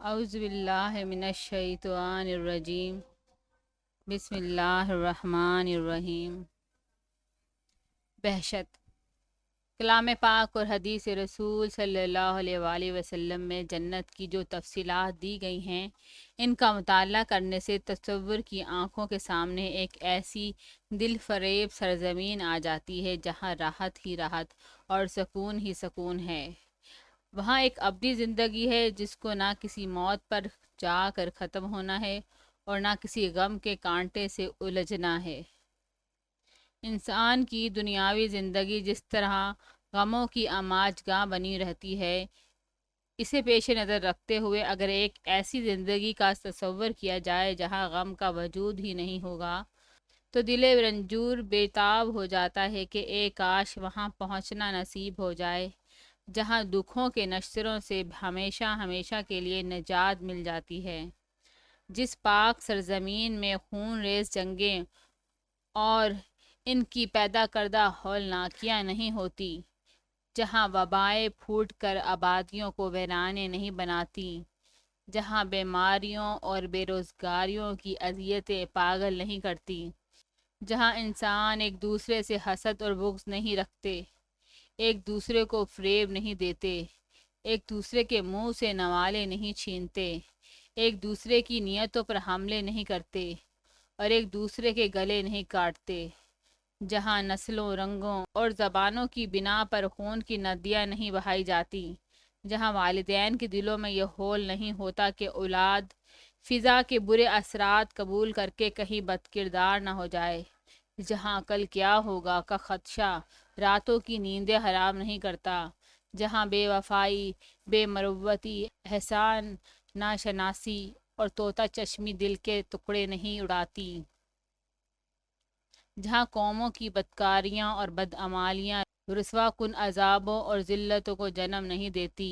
اعوذ باللہ من الشیطان الرجیم، بسم اللہ الرحمن الرحیم۔ وحشت۔ کلام پاک اور حدیث رسول صلی اللہ علیہ وآلہ وسلم میں جنت کی جو تفصیلات دی گئی ہیں، ان کا مطالعہ کرنے سے تصور کی آنکھوں کے سامنے ایک ایسی دل فریب سرزمین آ جاتی ہے جہاں راحت ہی راحت اور سکون ہی سکون ہے۔ وہاں ایک ابدی زندگی ہے جس کو نہ کسی موت پر جا کر ختم ہونا ہے اور نہ کسی غم کے کانٹے سے الجھنا ہے۔ انسان کی دنیاوی زندگی جس طرح غموں کی آماج گاہ بنی رہتی ہے، اسے پیش نظر رکھتے ہوئے اگر ایک ایسی زندگی کا تصور کیا جائے جہاں غم کا وجود ہی نہیں ہوگا تو دل رنجور بےتاب ہو جاتا ہے کہ اے کاش وہاں پہنچنا نصیب ہو جائے جہاں دکھوں کے نشتروں سے ہمیشہ ہمیشہ کے لیے نجات مل جاتی ہے، جس پاک سرزمین میں خون ریز جنگیں اور ان کی پیدا کردہ ہولناکیاں نہیں ہوتی، جہاں وبائیں پھوٹ کر آبادیوں کو ویرانے نہیں بناتی، جہاں بیماریوں اور بے روزگاریوں کی اذیتیں پاگل نہیں کرتی، جہاں انسان ایک دوسرے سے حسد اور بغض نہیں رکھتے، ایک دوسرے کو فریب نہیں دیتے، ایک دوسرے کے منہ سے نوالے نہیں چھینتے، ایک دوسرے کی نیتوں پر حملے نہیں کرتے اور ایک دوسرے کے گلے نہیں کاٹتے، جہاں نسلوں، رنگوں اور زبانوں کی بنا پر خون کی ندیاں نہیں بہائی جاتی، جہاں والدین کے دلوں میں یہ ہول نہیں ہوتا کہ اولاد فضا کے برے اثرات قبول کر کے کہیں بد کردار نہ ہو جائے، جہاں کل کیا ہوگا کا خدشہ راتوں کی نیندیں حرام نہیں کرتا، جہاں بے وفائی، بے مروتی، احسان ناشناسی اور طوطا چشمی دل کے ٹکڑے نہیں اڑاتی، جہاں قوموں کی بدکاریاں اور بدعمالیاں رسوا کن عذابوں اور ذلتوں کو جنم نہیں دیتی،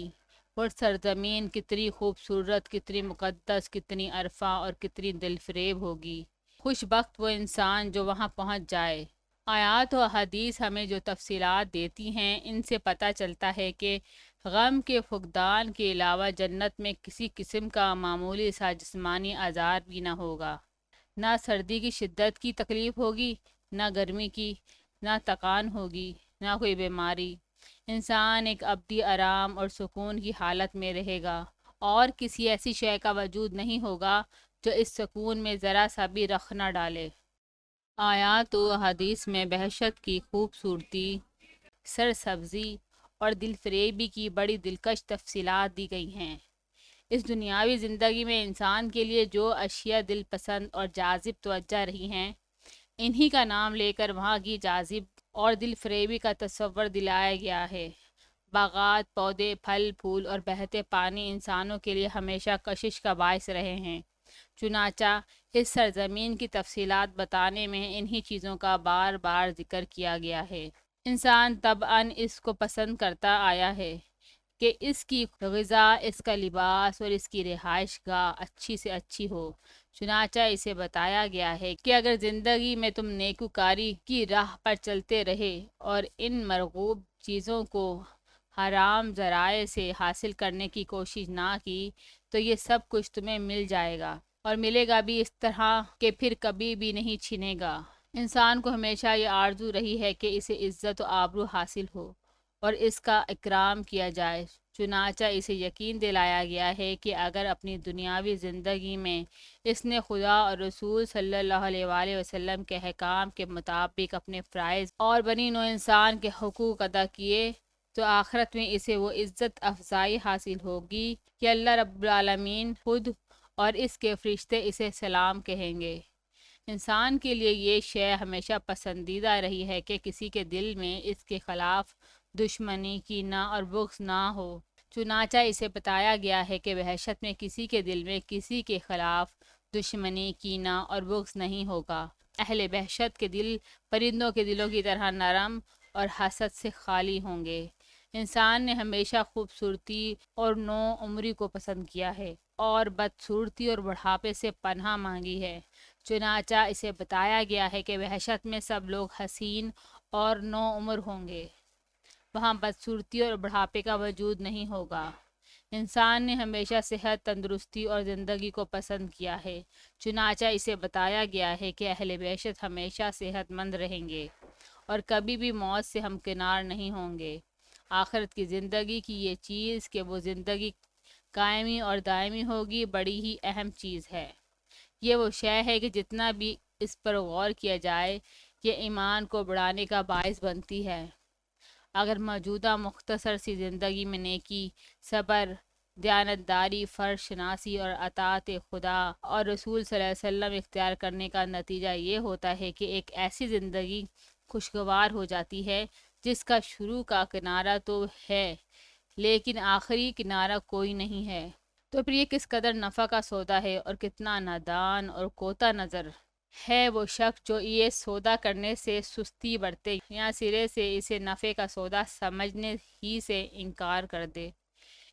وہ سرزمین کتنی خوبصورت، کتنی مقدس، کتنی عرفہ اور کتنی دل فریب ہوگی۔ خوش بخت وہ انسان جو وہاں پہنچ جائے۔ آیات و حدیث ہمیں جو تفصیلات دیتی ہیں، ان سے پتہ چلتا ہے کہ غم کے فقدان کے علاوہ جنت میں کسی قسم کا معمولی سا جسمانی آزار بھی نہ ہوگا، نہ سردی کی شدت کی تکلیف ہوگی، نہ گرمی کی، نہ تکان ہوگی، نہ کوئی بیماری۔ انسان ایک ابدی آرام اور سکون کی حالت میں رہے گا اور کسی ایسی شے کا وجود نہیں ہوگا جو اس سکون میں ذرا سا بھی رخ نہ ڈالے۔ آیات و حدیث میں بہشت کی خوبصورتی، سرسبزی اور دل فریبی کی بڑی دلکش تفصیلات دی گئی ہیں۔ اس دنیاوی زندگی میں انسان کے لیے جو اشیاء دل پسند اور جاذب توجہ رہی ہیں، انہی کا نام لے کر وہاں کی جاذب اور دل فریبی کا تصور دلایا گیا ہے۔ باغات، پودے، پھل پھول اور بہتے پانی انسانوں کے لیے ہمیشہ کشش کا باعث رہے ہیں، چنانچہ اس سرزمین کی تفصیلات بتانے میں انہی چیزوں کا بار بار ذکر کیا گیا ہے۔ انسان طبعاً اس کو پسند کرتا آیا ہے کہ اس کی غذا، اس کا لباس اور اس کی رہائش گاہ اچھی سے اچھی ہو، چنانچہ اسے بتایا گیا ہے کہ اگر زندگی میں تم نیکوکاری کی راہ پر چلتے رہے اور ان مرغوب چیزوں کو حرام ذرائع سے حاصل کرنے کی کوشش نہ کی تو یہ سب کچھ تمہیں مل جائے گا، اور ملے گا بھی اس طرح کہ پھر کبھی بھی نہیں چھنے گا۔ انسان کو ہمیشہ یہ آرزو رہی ہے کہ اسے عزت و آبرو حاصل ہو اور اس کا اکرام کیا جائے، چنانچہ اسے یقین دلایا گیا ہے کہ اگر اپنی دنیاوی زندگی میں اس نے خدا اور رسول صلی اللہ علیہ وآلہ وسلم کے احکام کے مطابق اپنے فرائض اور بنی نوع انسان کے حقوق ادا کیے تو آخرت میں اسے وہ عزت افزائی حاصل ہوگی کہ اللہ رب العالمین خود اور اس کے فرشتے اسے سلام کہیں گے۔ انسان کے لیے یہ شے ہمیشہ پسندیدہ رہی ہے کہ کسی کے دل میں اس کے خلاف دشمنی، کینہ اور بغض نہ ہو، چنانچہ اسے بتایا گیا ہے کہ وحشت میں کسی کے دل میں کسی کے خلاف دشمنی، کینہ اور بغض نہیں ہوگا۔ اہل وحشت کے دل پرندوں کے دلوں کی طرح نرم اور حسد سے خالی ہوں گے۔ انسان نے ہمیشہ خوبصورتی اور نو عمری کو پسند کیا ہے اور بدصورتی اور بڑھاپے سے پناہ مانگی ہے، چنانچہ اسے بتایا گیا ہے کہ وحشت میں سب لوگ حسین اور نو عمر ہوں گے، وہاں بدصورتی اور بڑھاپے کا وجود نہیں ہوگا۔ انسان نے ہمیشہ صحت، تندرستی اور زندگی کو پسند کیا ہے، چنانچہ اسے بتایا گیا ہے کہ اہل بیشت ہمیشہ صحت مند رہیں گے اور کبھی بھی موت سے ہمکنار نہیں ہوں گے۔ آخرت کی زندگی کی یہ چیز کہ وہ زندگی قائمی اور دائمی ہوگی بڑی ہی اہم چیز ہے۔ یہ وہ شے ہے کہ جتنا بھی اس پر غور کیا جائے یہ ایمان کو بڑھانے کا باعث بنتی ہے۔ اگر موجودہ مختصر سی زندگی میں نیکی، صبر، دیانتداری، فرض شناسی اور اطاعت خدا اور رسول صلی اللہ علیہ وسلم اختیار کرنے کا نتیجہ یہ ہوتا ہے کہ ایک ایسی زندگی خوشگوار ہو جاتی ہے جس کا شروع کا کنارہ تو ہے لیکن آخری کنارہ کوئی نہیں ہے، تو پھر یہ کس قدر نفع کا سودا ہے اور کتنا نادان اور کوتا نظر ہے وہ شخص جو یہ سودا کرنے سے سستی برتے یا سرے سے اسے نفع کا سودا سمجھنے ہی سے انکار کر دے۔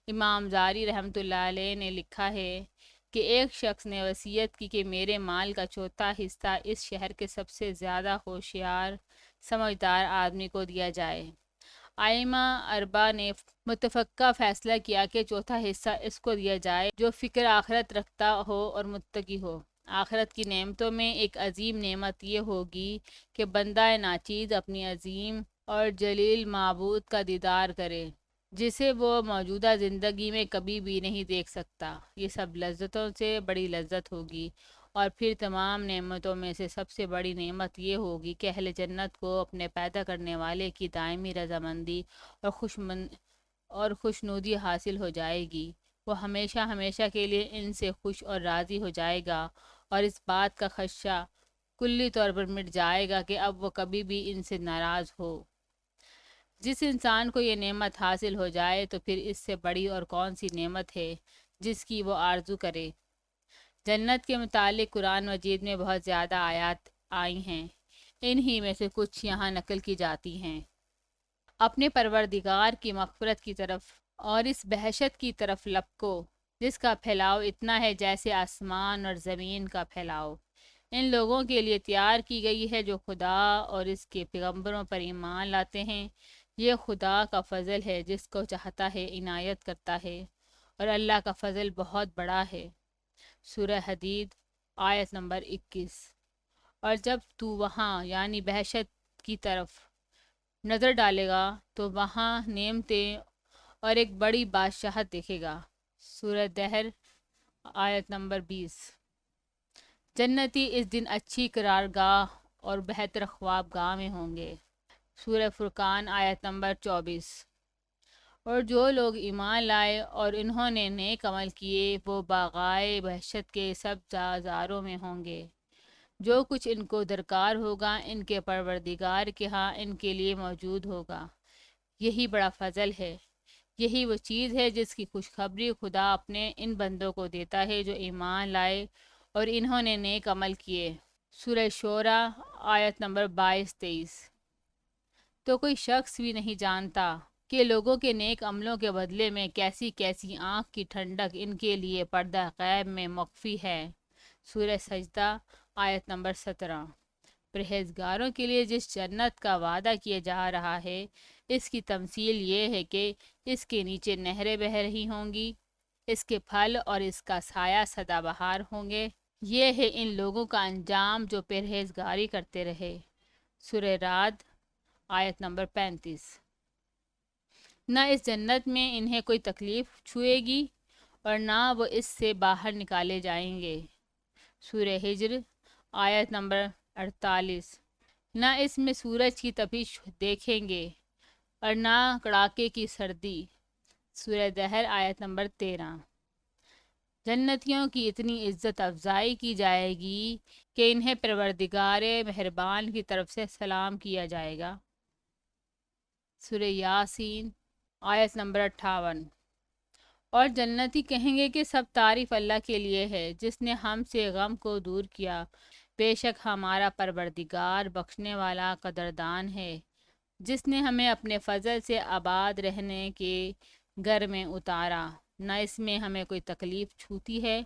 امام زاری رحمۃ اللہ علیہ نے لکھا ہے کہ ایک شخص نے وصیت کی کہ میرے مال کا چوتھا حصہ اس شہر کے سب سے زیادہ ہوشیار سمجھدار آدمی کو دیا جائے۔ ائمہ اربعہ نے متفقہ فیصلہ کیا کہ چوتھا حصہ اس کو دیا جائے جو فکر آخرت رکھتا ہو اور متقی ہو۔ آخرت کی نعمتوں میں ایک عظیم نعمت یہ ہوگی کہ بندہ ناچیز اپنی عظیم اور جلیل معبود کا دیدار کرے جسے وہ موجودہ زندگی میں کبھی بھی نہیں دیکھ سکتا۔ یہ سب لذتوں سے بڑی لذت ہوگی، اور پھر تمام نعمتوں میں سے سب سے بڑی نعمت یہ ہوگی کہ اہل جنت کو اپنے پیدا کرنے والے کی دائمی رضامندی اور خوشنودی حاصل ہو جائے گی۔ وہ ہمیشہ ہمیشہ کے لیے ان سے خوش اور راضی ہو جائے گا اور اس بات کا خدشہ کلی طور پر مٹ جائے گا کہ اب وہ کبھی بھی ان سے ناراض ہو۔ جس انسان کو یہ نعمت حاصل ہو جائے تو پھر اس سے بڑی اور کون سی نعمت ہے جس کی وہ آرزو کرے۔ جنت کے متعلق قرآن مجید میں بہت زیادہ آیات آئی ہیں، انہی میں سے کچھ یہاں نقل کی جاتی ہیں۔ اپنے پروردگار کی مغفرت کی طرف اور اس بہشت کی طرف لپکو جس کا پھیلاؤ اتنا ہے جیسے آسمان اور زمین کا پھیلاؤ۔ ان لوگوں کے لیے تیار کی گئی ہے جو خدا اور اس کے پیغمبروں پر ایمان لاتے ہیں۔ یہ خدا کا فضل ہے، جس کو چاہتا ہے عنایت کرتا ہے، اور اللہ کا فضل بہت بڑا ہے۔ سورہ حدید آیت نمبر 21۔ اور جب تو وہاں یعنی بہشت کی طرف نظر ڈالے گا تو وہاں نعمتیں اور ایک بڑی بادشاہت دیکھے گا۔ سورہ دہر آیت نمبر 20۔ جنتی اس دن اچھی قرارگاہ اور بہتر خواب گاہ میں ہوں گے۔ سورہ فرقان آیت نمبر 24۔ اور جو لوگ ایمان لائے اور انہوں نے نیک عمل کیے وہ باغائے بہشت کے سبزاروں میں ہوں گے۔ جو کچھ ان کو درکار ہوگا ان کے پروردگار کے ہاں ان کے لیے موجود ہوگا۔ یہی بڑا فضل ہے، یہی وہ چیز ہے جس کی خوشخبری خدا اپنے ان بندوں کو دیتا ہے جو ایمان لائے اور انہوں نے نیک عمل کیے۔ سورہ شورى آیت نمبر 22-23۔ تو کوئی شخص بھی نہیں جانتا کہ لوگوں کے نیک عملوں کے بدلے میں کیسی کیسی آنکھ کی ٹھنڈک ان کے لیے پردہ غیب میں مخفی ہے۔ سورہ سجدہ آیت نمبر 17۔ پرہیزگاروں کے لیے جس جنت کا وعدہ کیا جا رہا ہے اس کی تمثیل یہ ہے کہ اس کے نیچے نہریں بہہ رہی ہوں گی، اس کے پھل اور اس کا سایہ سدا بہار ہوں گے۔ یہ ہے ان لوگوں کا انجام جو پرہیزگاری کرتے رہے۔ سورہ رعد آیت نمبر 35۔ نہ اس جنت میں انہیں کوئی تکلیف چھوئے گی اور نہ وہ اس سے باہر نکالے جائیں گے۔ سورہ ہجر آیت نمبر 48۔ نہ اس میں سورج کی تپش دیکھیں گے اور نہ کڑاکے کی سردی۔ سورہ دہر آیت نمبر 13۔ جنتیوں کی اتنی عزت افزائی کی جائے گی کہ انہیں پروردگار مہربان کی طرف سے سلام کیا جائے گا۔ سورہ یاسین آیت نمبر 58۔ اور جنتی کہیں گے کہ سب تعریف اللہ کے لیے ہے جس نے ہم سے غم کو دور کیا، بے شک ہمارا پروردگار بخشنے والا قدردان ہے، جس نے ہمیں اپنے فضل سے آباد رہنے کے گھر میں اتارا، نہ اس میں ہمیں کوئی تکلیف چھوتی ہے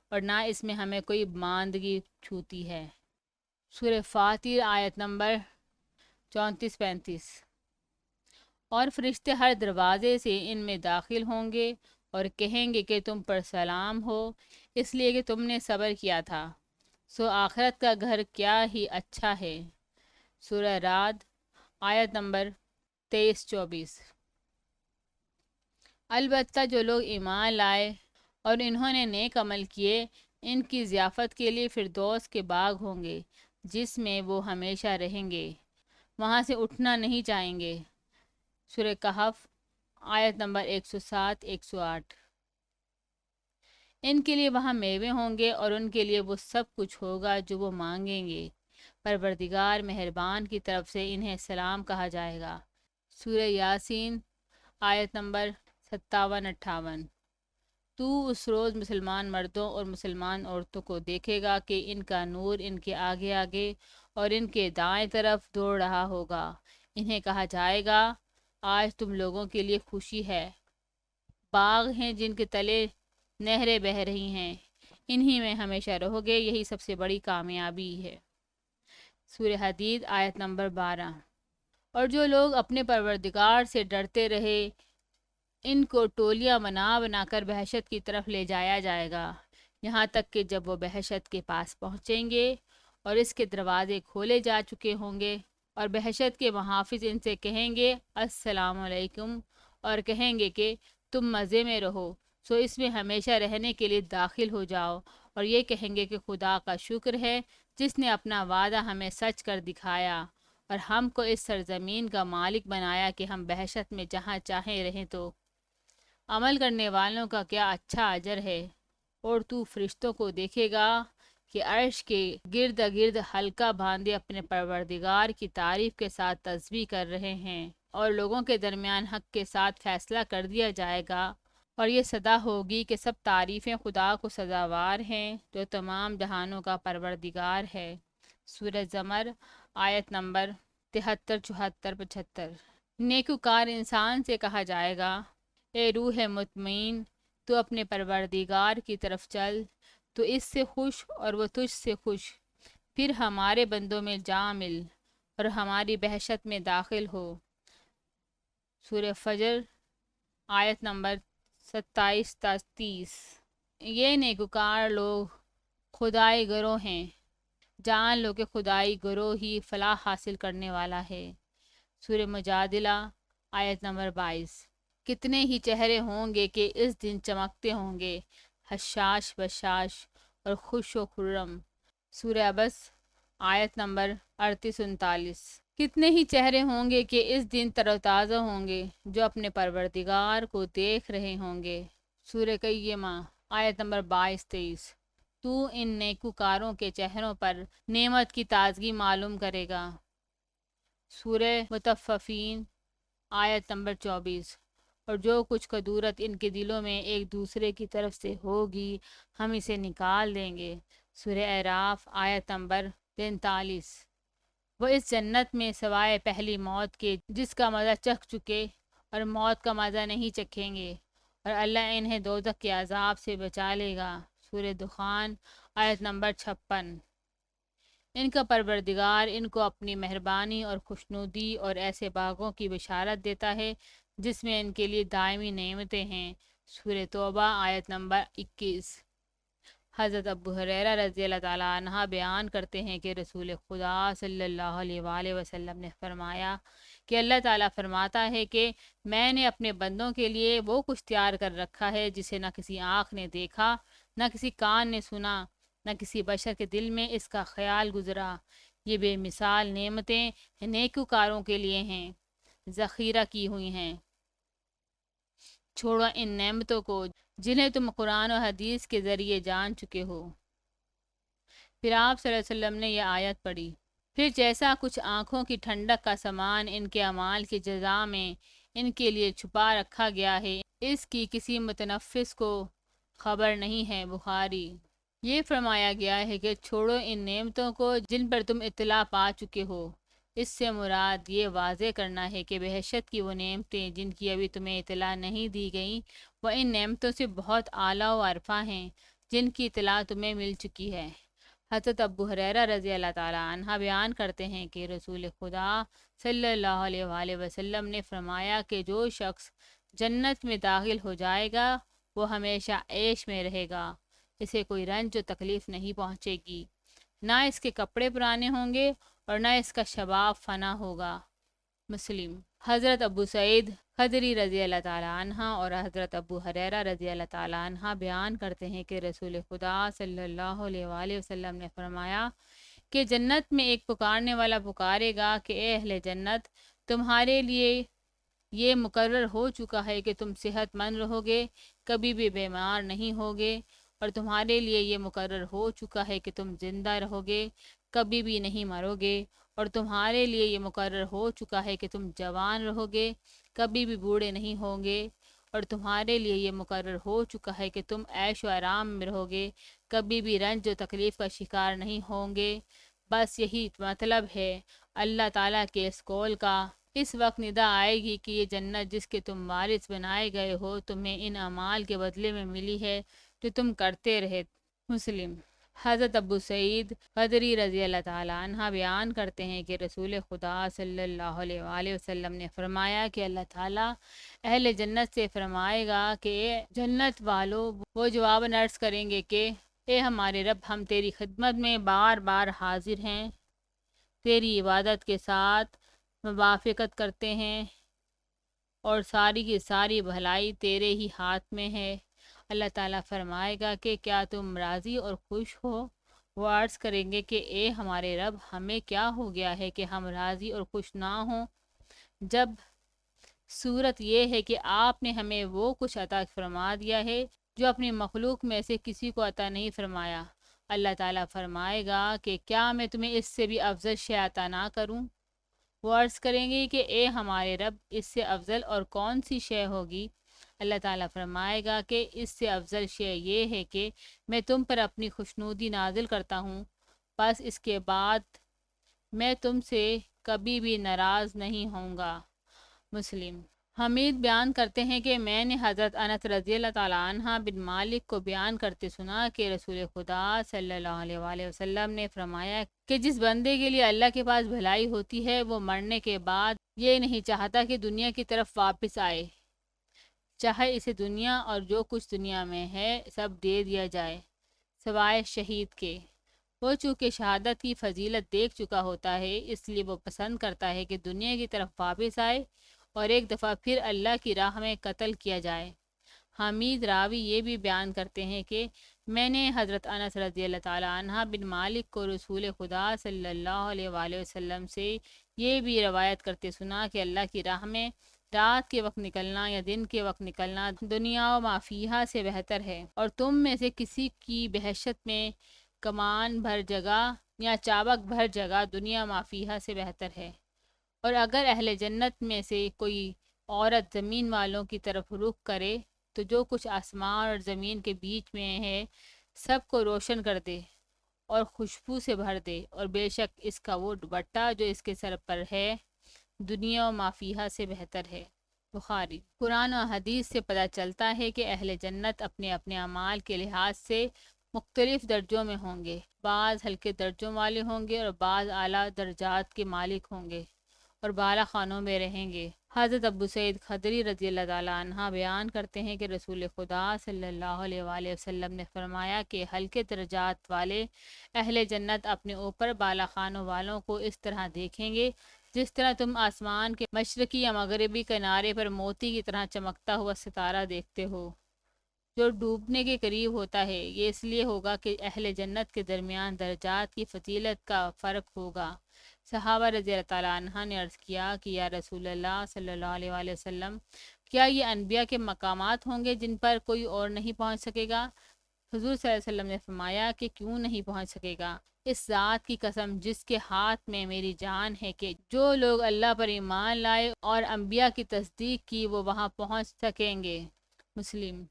اور نہ اس میں ہمیں کوئی ماندگی چھوتی ہے۔ سورہ فاتر آیت نمبر 34-35۔ اور فرشتے ہر دروازے سے ان میں داخل ہوں گے اور کہیں گے کہ تم پر سلام ہو، اس لیے کہ تم نے صبر کیا تھا، سو آخرت کا گھر کیا ہی اچھا ہے۔ سورہ رعد آیت نمبر 23-24۔ البتہ جو لوگ ایمان لائے اور انہوں نے نیک عمل کیے، ان کی ضیافت کے لیے فردوس کے باغ ہوں گے جس میں وہ ہمیشہ رہیں گے، وہاں سے اٹھنا نہیں چاہیں گے۔ سورہ کہف آیت نمبر 107-108۔ ان کے لیے وہاں میوے ہوں گے اور ان کے لیے وہ سب کچھ ہوگا جو وہ مانگیں گے، پروردگار مہربان کی طرف سے انہیں سلام کہا جائے گا۔ سورہ یاسین آیت نمبر 57-58۔ تو اس روز مسلمان مردوں اور مسلمان عورتوں کو دیکھے گا کہ ان کا نور ان کے آگے آگے اور ان کے دائیں طرف دوڑ رہا ہوگا، انہیں کہا جائے گا آج تم لوگوں کے لیے خوشی ہے، باغ ہیں جن کے تلے نہریں بہہ رہی ہیں، انہی میں ہمیشہ رہو گے، یہی سب سے بڑی کامیابی ہے۔ سورہ حدید آیت نمبر 12۔ اور جو لوگ اپنے پروردگار سے ڈرتے رہے، ان کو ٹولیاں بنا بنا کر بہشت کی طرف لے جایا جائے گا، یہاں تک کہ جب وہ بہشت کے پاس پہنچیں گے اور اس کے دروازے کھولے جا چکے ہوں گے اور بہشت کے محافظ ان سے کہیں گے السلام علیکم، اور کہیں گے کہ تم مزے میں رہو، سو اس میں ہمیشہ رہنے کے لیے داخل ہو جاؤ، اور یہ کہیں گے کہ خدا کا شکر ہے جس نے اپنا وعدہ ہمیں سچ کر دکھایا اور ہم کو اس سرزمین کا مالک بنایا کہ ہم بہشت میں جہاں چاہیں رہیں۔ تو عمل کرنے والوں کا کیا اچھا اجر ہے۔ اور تو فرشتوں کو دیکھے گا کہ عرش کے گرد گرد حلقہ باندھے اپنے پروردگار کی تعریف کے ساتھ تسبیح کر رہے ہیں، اور لوگوں کے درمیان حق کے ساتھ فیصلہ کر دیا جائے گا، اور یہ صدا ہوگی کہ سب تعریفیں خدا کو سزاوار ہیں جو تمام جہانوں کا پروردگار ہے۔ سورہ زمر آیت نمبر 73-74-75۔ نیکوکار انسان سے کہا جائے گا اے روح مطمئن، تو اپنے پروردگار کی طرف چل، تو اس سے خوش اور وہ تجھ سے خوش، پھر ہمارے بندوں میں جا مل اور ہماری بہشت میں داخل ہو۔ سورہ فجر آیت نمبر 27-30۔ یہ نیکوکار لوگ خدائی گروہ ہیں، جان لو کہ خدائی گروہ ہی فلاح حاصل کرنے والا ہے۔ سورہ مجادلہ آیت نمبر 22۔ کتنے ہی چہرے ہوں گے کہ اس دن چمکتے ہوں گے، حشاش بشاش اور خوش و خرم۔ سورہ عبس آیت نمبر 38-39۔ کتنے ہی چہرے ہوں گے کہ اس دن تر و تازہ ہوں گے جو اپنے پروردگار کو دیکھ رہے ہوں گے۔ سورہ قیمہ آیت نمبر 22-23۔ تو ان نیکوکاروں کے چہروں پر نعمت کی تازگی معلوم کرے گا۔ سورہ مطففین آیت نمبر 24۔ اور جو کچھ کدورت ان کے دلوں میں ایک دوسرے کی طرف سے ہوگی ہم اسے نکال دیں گے۔ سورہ اعراف آیت نمبر 43۔ وہ اس جنت میں سوائے پہلی موت کے جس کا مزہ چکھ چکے اور موت کا مزہ نہیں چکھیں گے، اور اللہ انہیں دوزخ کے عذاب سے بچا لے گا۔ سورہ دخان آیت نمبر 56۔ ان کا پروردگار ان کو اپنی مہربانی اور خوشنودی اور ایسے باغوں کی بشارت دیتا ہے جس میں ان کے لیے دائمی نعمتیں ہیں۔ سورہ توبہ آیت نمبر 21۔ حضرت ابو ہریرہ رضی اللہ تعالیٰ عنہ بیان کرتے ہیں کہ رسول خدا صلی اللہ علیہ وآلہ وسلم نے فرمایا کہ اللہ تعالیٰ فرماتا ہے کہ میں نے اپنے بندوں کے لیے وہ کچھ تیار کر رکھا ہے جسے نہ کسی آنکھ نے دیکھا، نہ کسی کان نے سنا، نہ کسی بشر کے دل میں اس کا خیال گزرا۔ یہ بے مثال نعمتیں نیکوکاروں کے لیے ہیں، ذخیرہ کی ہوئی ہیں۔ چھوڑو ان نعمتوں کو جنہیں تم قرآن و حدیث کے ذریعے جان چکے ہو۔ پھر آپ صلی اللہ علیہ وسلم نے یہ آیت پڑھی، پھر جیسا کچھ آنکھوں کی ٹھنڈک کا سامان ان کے اعمال کی جزا میں ان کے لیے چھپا رکھا گیا ہے، اس کی کسی متنفس کو خبر نہیں ہے۔ بخاری۔ یہ فرمایا گیا ہے کہ چھوڑو ان نعمتوں کو جن پر تم اطلاع پا چکے ہو، اس سے مراد یہ واضح کرنا ہے کہ بہشت کی وہ نعمتیں جن کی ابھی تمہیں اطلاع نہیں دی گئیں، وہ ان نعمتوں سے بہت اعلیٰ و عرفہ ہیں جن کی اطلاع تمہیں مل چکی ہے۔ حضرت ابو ہریرہ رضی اللہ تعالیٰ عنہ بیان کرتے ہیں کہ رسول خدا صلی اللہ علیہ وآلہ وسلم نے فرمایا کہ جو شخص جنت میں داخل ہو جائے گا وہ ہمیشہ عیش میں رہے گا، اسے کوئی رنج و تکلیف نہیں پہنچے گی، نہ اس کے کپڑے پرانے ہوں گے اور نہ اس کا شباب فنا ہوگا۔ مسلم۔ حضرت ابو سعید خدری رضی اللہ تعالیٰ عنہ اور حضرت ابو ہریرہ رضی اللہ تعالیٰ عنہ بیان کرتے ہیں کہ رسول خدا صلی اللہ علیہ وآلہ وسلم نے فرمایا کہ جنت میں ایک پکارنے والا پکارے گا کہ اے اہل جنت، تمہارے لیے یہ مقرر ہو چکا ہے کہ تم صحت مند رہو گے، کبھی بھی بیمار نہیں ہوگے، اور تمہارے لیے یہ مقرر ہو چکا ہے کہ تم زندہ رہو گے، کبھی بھی نہیں مرو گے، اور تمہارے لیے یہ مقرر ہو چکا ہے کہ تم جوان رہو گے، کبھی بھی بوڑھے نہیں ہوں گے، اور تمہارے لیے یہ مقرر ہو چکا ہے کہ تم عیش و آرام میں رہو گے، کبھی بھی رنج و تکلیف کا شکار نہیں ہوں گے۔ بس یہی مطلب ہے اللہ تعالیٰ کے اس قول کا۔ اس وقت ندا آئے گی کہ یہ جنت جس کے تم وارث بنائے گئے ہو تمہیں ان اعمال کے بدلے میں ملی ہے جو تم کرتے رہے۔ مسلم۔ حضرت ابو سعید خدری رضی اللہ تعالیٰ عنہ بیان کرتے ہیں کہ رسول خدا صلی اللہ علیہ وآلہ وسلم نے فرمایا کہ اللہ تعالیٰ اہل جنت سے فرمائے گا کہ اے جنت والو، وہ جواب عرض کریں گے کہ اے ہمارے رب، ہم تیری خدمت میں بار بار حاضر ہیں، تیری عبادت کے ساتھ موافقت کرتے ہیں، اور ساری کی ساری بھلائی تیرے ہی ہاتھ میں ہے۔ اللہ تعالیٰ فرمائے گا کہ کیا تم راضی اور خوش ہو؟ وہ عرض کریں گے کہ اے ہمارے رب، ہمیں کیا ہو گیا ہے کہ ہم راضی اور خوش نہ ہوں، جب صورت یہ ہے کہ آپ نے ہمیں وہ کچھ عطا فرما دیا ہے جو اپنی مخلوق میں سے کسی کو عطا نہیں فرمایا۔ اللہ تعالیٰ فرمائے گا کہ کیا میں تمہیں اس سے بھی افضل شے عطا نہ کروں؟ وہ عرض کریں گے کہ اے ہمارے رب، اس سے افضل اور کون سی شے ہوگی؟ اللہ تعالیٰ فرمائے گا کہ اس سے افضل شے یہ ہے کہ میں تم پر اپنی خوشنودی نازل کرتا ہوں، بس اس کے بعد میں تم سے کبھی بھی ناراض نہیں ہوں گا۔ مسلم۔ حمید بیان کرتے ہیں کہ میں نے حضرت انس رضی اللہ تعالیٰ عنہ بن مالک کو بیان کرتے سنا کہ رسول خدا صلی اللہ علیہ وآلہ وسلم نے فرمایا کہ جس بندے کے لیے اللہ کے پاس بھلائی ہوتی ہے، وہ مرنے کے بعد یہ نہیں چاہتا کہ دنیا کی طرف واپس آئے، چاہے اسے دنیا اور جو کچھ دنیا میں ہے سب دے دیا جائے سوائے شہید کے۔ وہ چونکہ شہادت کی فضیلت دیکھ چکا ہوتا ہے، اس لیے وہ پسند کرتا ہے کہ دنیا کی طرف واپس آئے اور ایک دفعہ پھر اللہ کی راہ میں قتل کیا جائے۔ حمید راوی یہ بھی بیان کرتے ہیں کہ میں نے حضرت انس رضی اللہ تعالیٰ عنہ بن مالک کو رسول خدا صلی اللہ علیہ وآلہ وسلم سے یہ بھی روایت کرتے سنا کہ اللہ کی راہ میں رات کے وقت نکلنا یا دن کے وقت نکلنا دنیا و ما فیہا سے بہتر ہے، اور تم میں سے کسی کی بحشت میں کمان بھر جگہ یا چابک بھر جگہ دنیا ما فیہا سے بہتر ہے۔ اور اگر اہل جنت میں سے کوئی عورت زمین والوں کی طرف رخ کرے تو جو کچھ آسمان اور زمین کے بیچ میں ہے سب کو روشن کر دے اور خوشبو سے بھر دے، اور بے شک اس کا وہ دوپٹہ جو اس کے سر پر ہے دنیا و ما فیہا سے بہتر ہے۔ بخاری۔ قرآن و حدیث سے پتہ چلتا ہے کہ اہل جنت اپنے اپنے اعمال کے لحاظ سے مختلف درجوں میں ہوں گے، بعض ہلکے درجوں والے ہوں گے اور بعض اعلیٰ درجات کے مالک ہوں گے اور بالا خانوں میں رہیں گے۔ حضرت ابو سعید خدری رضی اللہ تعالیٰ عنہ بیان کرتے ہیں کہ رسول خدا صلی اللہ علیہ وآلہ وسلم نے فرمایا کہ ہلکے درجات والے اہل جنت اپنے اوپر بالا خانوں والوں کو اس طرح دیکھیں گے جس طرح تم آسمان کے مشرقی یا مغربی کنارے پر موتی کی طرح چمکتا ہوا ستارہ دیکھتے ہو جو ڈوبنے کے قریب ہوتا ہے۔ یہ اس لیے ہوگا کہ اہل جنت کے درمیان درجات کی فضیلت کا فرق ہوگا۔ صحابہ رضی اللہ تعالیٰ عنہ نے عرض کیا کہ یا رسول اللہ صلی اللہ علیہ وآلہ وسلم، کیا یہ انبیاء کے مقامات ہوں گے جن پر کوئی اور نہیں پہنچ سکے گا؟ حضور صلی اللہ علیہ وسلم نے فرمایا کہ کیوں نہیں پہنچ سکے گا؟ اس ذات کی قسم جس کے ہاتھ میں میری جان ہے کہ جو لوگ اللہ پر ایمان لائے اور انبیاء کی تصدیق کی وہ وہاں پہنچ سکیں گے۔ مسلم۔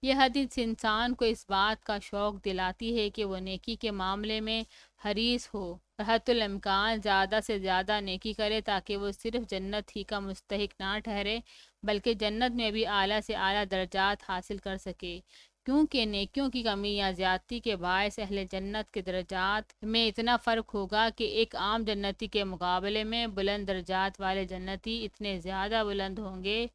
یہ حدیث انسان کو اس بات کا شوق دلاتی ہے کہ وہ نیکی کے معاملے میں حریص ہو اور حتی الامکان زیادہ سے زیادہ نیکی کرے تاکہ وہ صرف جنت ہی کا مستحق نہ ٹھہرے بلکہ جنت میں بھی اعلیٰ سے اعلیٰ درجات حاصل کر سکے، کیونکہ نیکیوں کی کمی یا زیادتی کے باعث اہل جنت کے درجات میں اتنا فرق ہوگا کہ ایک عام جنتی کے مقابلے میں بلند درجات والے جنتی اتنے زیادہ بلند ہوں گے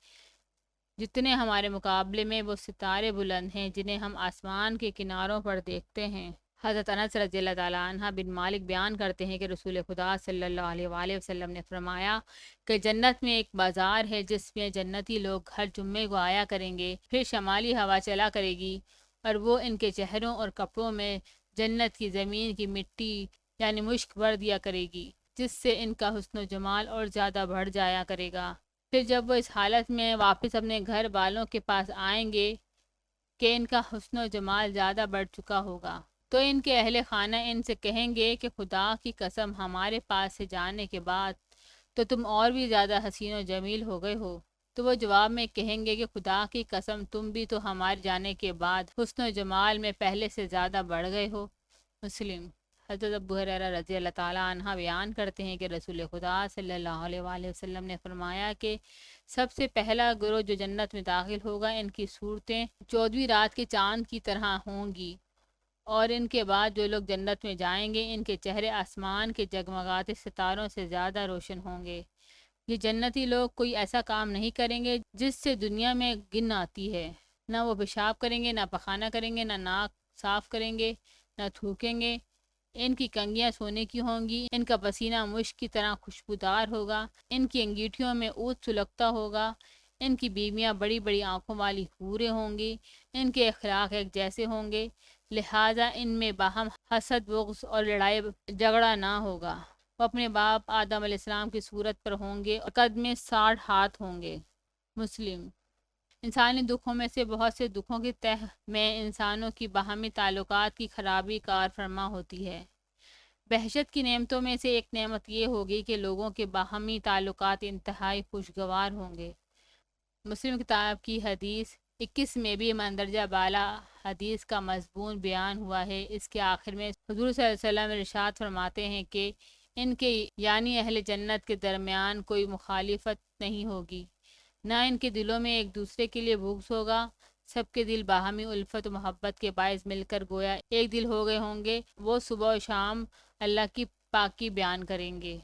جتنے ہمارے مقابلے میں وہ ستارے بلند ہیں جنہیں ہم آسمان کے کناروں پر دیکھتے ہیں۔ حضرت انس رضی اللہ تعالیٰ عنہ بن مالک بیان کرتے ہیں کہ رسول خدا صلی اللہ علیہ وآلہ وسلم نے فرمایا کہ جنت میں ایک بازار ہے جس میں جنتی لوگ ہر جمعے کو آیا کریں گے، پھر شمالی ہوا چلا کرے گی اور وہ ان کے چہروں اور کپڑوں میں جنت کی زمین کی مٹی یعنی مشک بھر دیا کرے گی، جس سے ان کا حسن و جمال اور زیادہ بڑھ جایا کرے گا۔ پھر جب وہ اس حالت میں واپس اپنے گھر والوں کے پاس آئیں گے کہ ان کا حسن و جمال زیادہ بڑھ چکا ہوگا، تو ان کے اہل خانہ ان سے کہیں گے کہ خدا کی قسم ہمارے پاس سے جانے کے بعد تو تم اور بھی زیادہ حسین و جمیل ہو گئے ہو۔ تو وہ جواب میں کہیں گے کہ خدا کی قسم تم بھی تو ہمارے جانے کے بعد حسن و جمال میں پہلے سے زیادہ بڑھ گئے ہو۔ مسلم۔ حضرت ابو ہریرہ رضی اللہ تعالیٰ عنہ بیان کرتے ہیں کہ رسول خدا صلی اللہ علیہ وآلہ وسلم نے فرمایا کہ سب سے پہلا گروہ جو جنت میں داخل ہوگا ان کی صورتیں 14ویں رات کے چاند کی طرح ہوں گی، اور ان کے بعد جو لوگ جنت میں جائیں گے ان کے چہرے آسمان کے جگمگاتے ستاروں سے زیادہ روشن ہوں گے۔ یہ جنتی لوگ کوئی ایسا کام نہیں کریں گے جس سے دنیا میں گن آتی ہے، نہ وہ پیشاب کریں گے، نہ پخانہ کریں گے، نہ ناک صاف کریں گے، نہ تھوکیں گے۔ ان کی کنگھیاں سونے کی ہوں گی، ان کا پسینہ مشک کی طرح خوشبودار ہوگا، ان کی انگیٹھیوں میں عود سلگتا ہوگا، ان کی بیویاں بڑی بڑی آنکھوں والی حوریں ہوں گی، ان کے اخلاق ایک جیسے ہوں گے، لہٰذا ان میں باہم حسد، بغض اور لڑائی جھگڑا نہ ہوگا۔ وہ اپنے باپ آدم علیہ السلام کی صورت پر ہوں گے اور قد میں 60 ہاتھ ہوں گے۔ مسلم۔ انسانی دکھوں میں سے بہت سے دکھوں کی تہ میں انسانوں کی باہمی تعلقات کی خرابی کار فرما ہوتی ہے۔ بہشت کی نعمتوں میں سے ایک نعمت یہ ہوگی کہ لوگوں کے باہمی تعلقات انتہائی خوشگوار ہوں گے۔ مسلم کتاب کی حدیث 21 میں بھی مندرجہ بالا حدیث کا مضمون بیان ہوا ہے۔ اس کے آخر میں حضور صلی اللہ علیہ وسلم ارشاد فرماتے ہیں کہ ان کے یعنی اہل جنت کے درمیان کوئی مخالفت نہیں ہوگی، نہ ان کے دلوں میں ایک دوسرے کے لیے بغض ہوگا، سب کے دل باہمی الفت و محبت کے باعث مل کر گویا ایک دل ہو گئے ہوں گے۔ وہ صبح و شام اللہ کی پاکی بیان کریں گے۔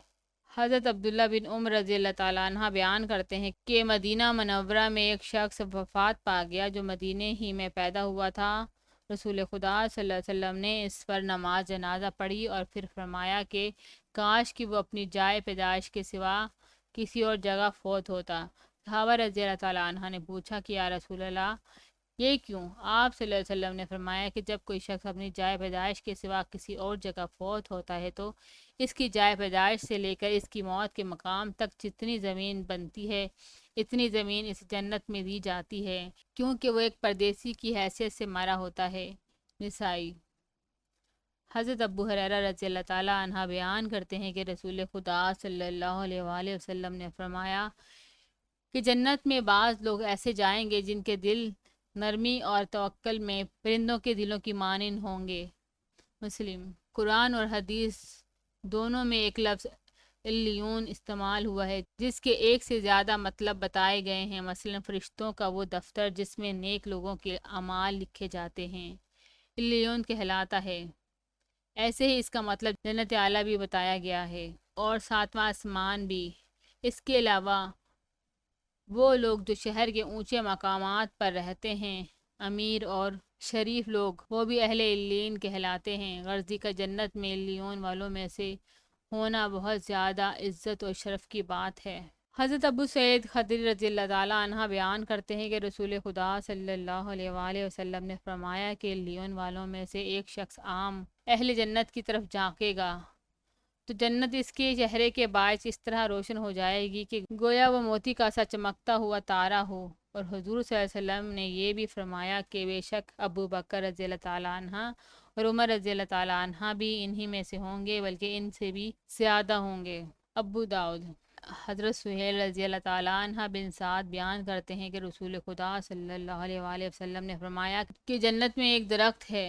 حضرت عبداللہ بن عمر رضی اللہ تعالیٰ عنہ بیان کرتے ہیں کہ مدینہ منورہ میں ایک شخص وفات پا گیا جو مدینہ ہی میں پیدا ہوا تھا۔ رسول خدا صلی اللہ علیہ وسلم نے اس پر نماز جنازہ پڑھی اور پھر فرمایا کہ کاش کہ وہ اپنی جائے پیدائش کے سوا کسی اور جگہ فوت ہوتا۔ صحابہ رضی اللہ تعالیٰ عنہ نے پوچھا کہ یا رسول اللہ یہ کیوں؟ آپ صلی اللہ علیہ وسلم نے فرمایا کہ جب کوئی شخص اپنی جائے پیدائش کے سوا کسی اور جگہ فوت ہوتا ہے تو اس کی جائے پیدائش سے لے کر اس کی موت کے مقام تک جتنی زمین بنتی ہے اتنی زمین اس جنت میں دی جاتی ہے، کیونکہ وہ ایک پردیسی کی حیثیت سے مرا ہوتا ہے۔ نسائی۔ حضرت ابو ہریرہ رضی اللہ تعالیٰ عنہ بیان کرتے ہیں کہ رسول خدا صلی اللہ علیہ وآلہ وسلم نے فرمایا کہ جنت میں بعض لوگ ایسے جائیں گے جن کے دل نرمی اور توکل میں پرندوں کے دلوں کی مانند ہوں گے۔ مسلم۔ قرآن اور حدیث دونوں میں ایک لفظ علیون استعمال ہوا ہے جس کے ایک سے زیادہ مطلب بتائے گئے ہیں، مثلا فرشتوں کا وہ دفتر جس میں نیک لوگوں کے اعمال لکھے جاتے ہیں علیون کہلاتا ہے۔ ایسے ہی اس کا مطلب جنت اعلیٰ بھی بتایا گیا ہے اور ساتواں آسمان بھی۔ اس کے علاوہ وہ لوگ جو شہر کے اونچے مقامات پر رہتے ہیں، امیر اور شریف لوگ، وہ بھی اہل علیین کہلاتے ہیں۔ غرضی کا جنت میں علیون والوں میں سے ہونا بہت زیادہ عزت و شرف کی بات ہے۔ حضرت ابو سعید خدری رضی اللہ تعالیٰ عنہ بیان کرتے ہیں کہ رسول خدا صلی اللہ علیہ وآلہ وسلم نے فرمایا کہ علیون والوں میں سے ایک شخص عام اہل جنت کی طرف جھانکے گا تو جنت اس کے چہرے کے باعث اس طرح روشن ہو جائے گی کہ گویا وہ موتی کا سا چمکتا ہوا تارا ہو۔ اور حضور صلی اللہ علیہ وسلم نے یہ بھی فرمایا کہ بے شک ابو بکر رضی اللہ تعالیٰ عنہ اور عمر رضی اللہ تعالیٰ عنہ بھی انہی میں سے ہوں گے، بلکہ ان سے بھی زیادہ ہوں گے۔ ابو داؤد۔ حضرت سہیل رضی اللہ تعالیٰ عنہ بن سعد بیان کرتے ہیں کہ رسول خدا صلی اللہ علیہ وآلہ وسلم نے فرمایا کہ جنت میں ایک درخت ہے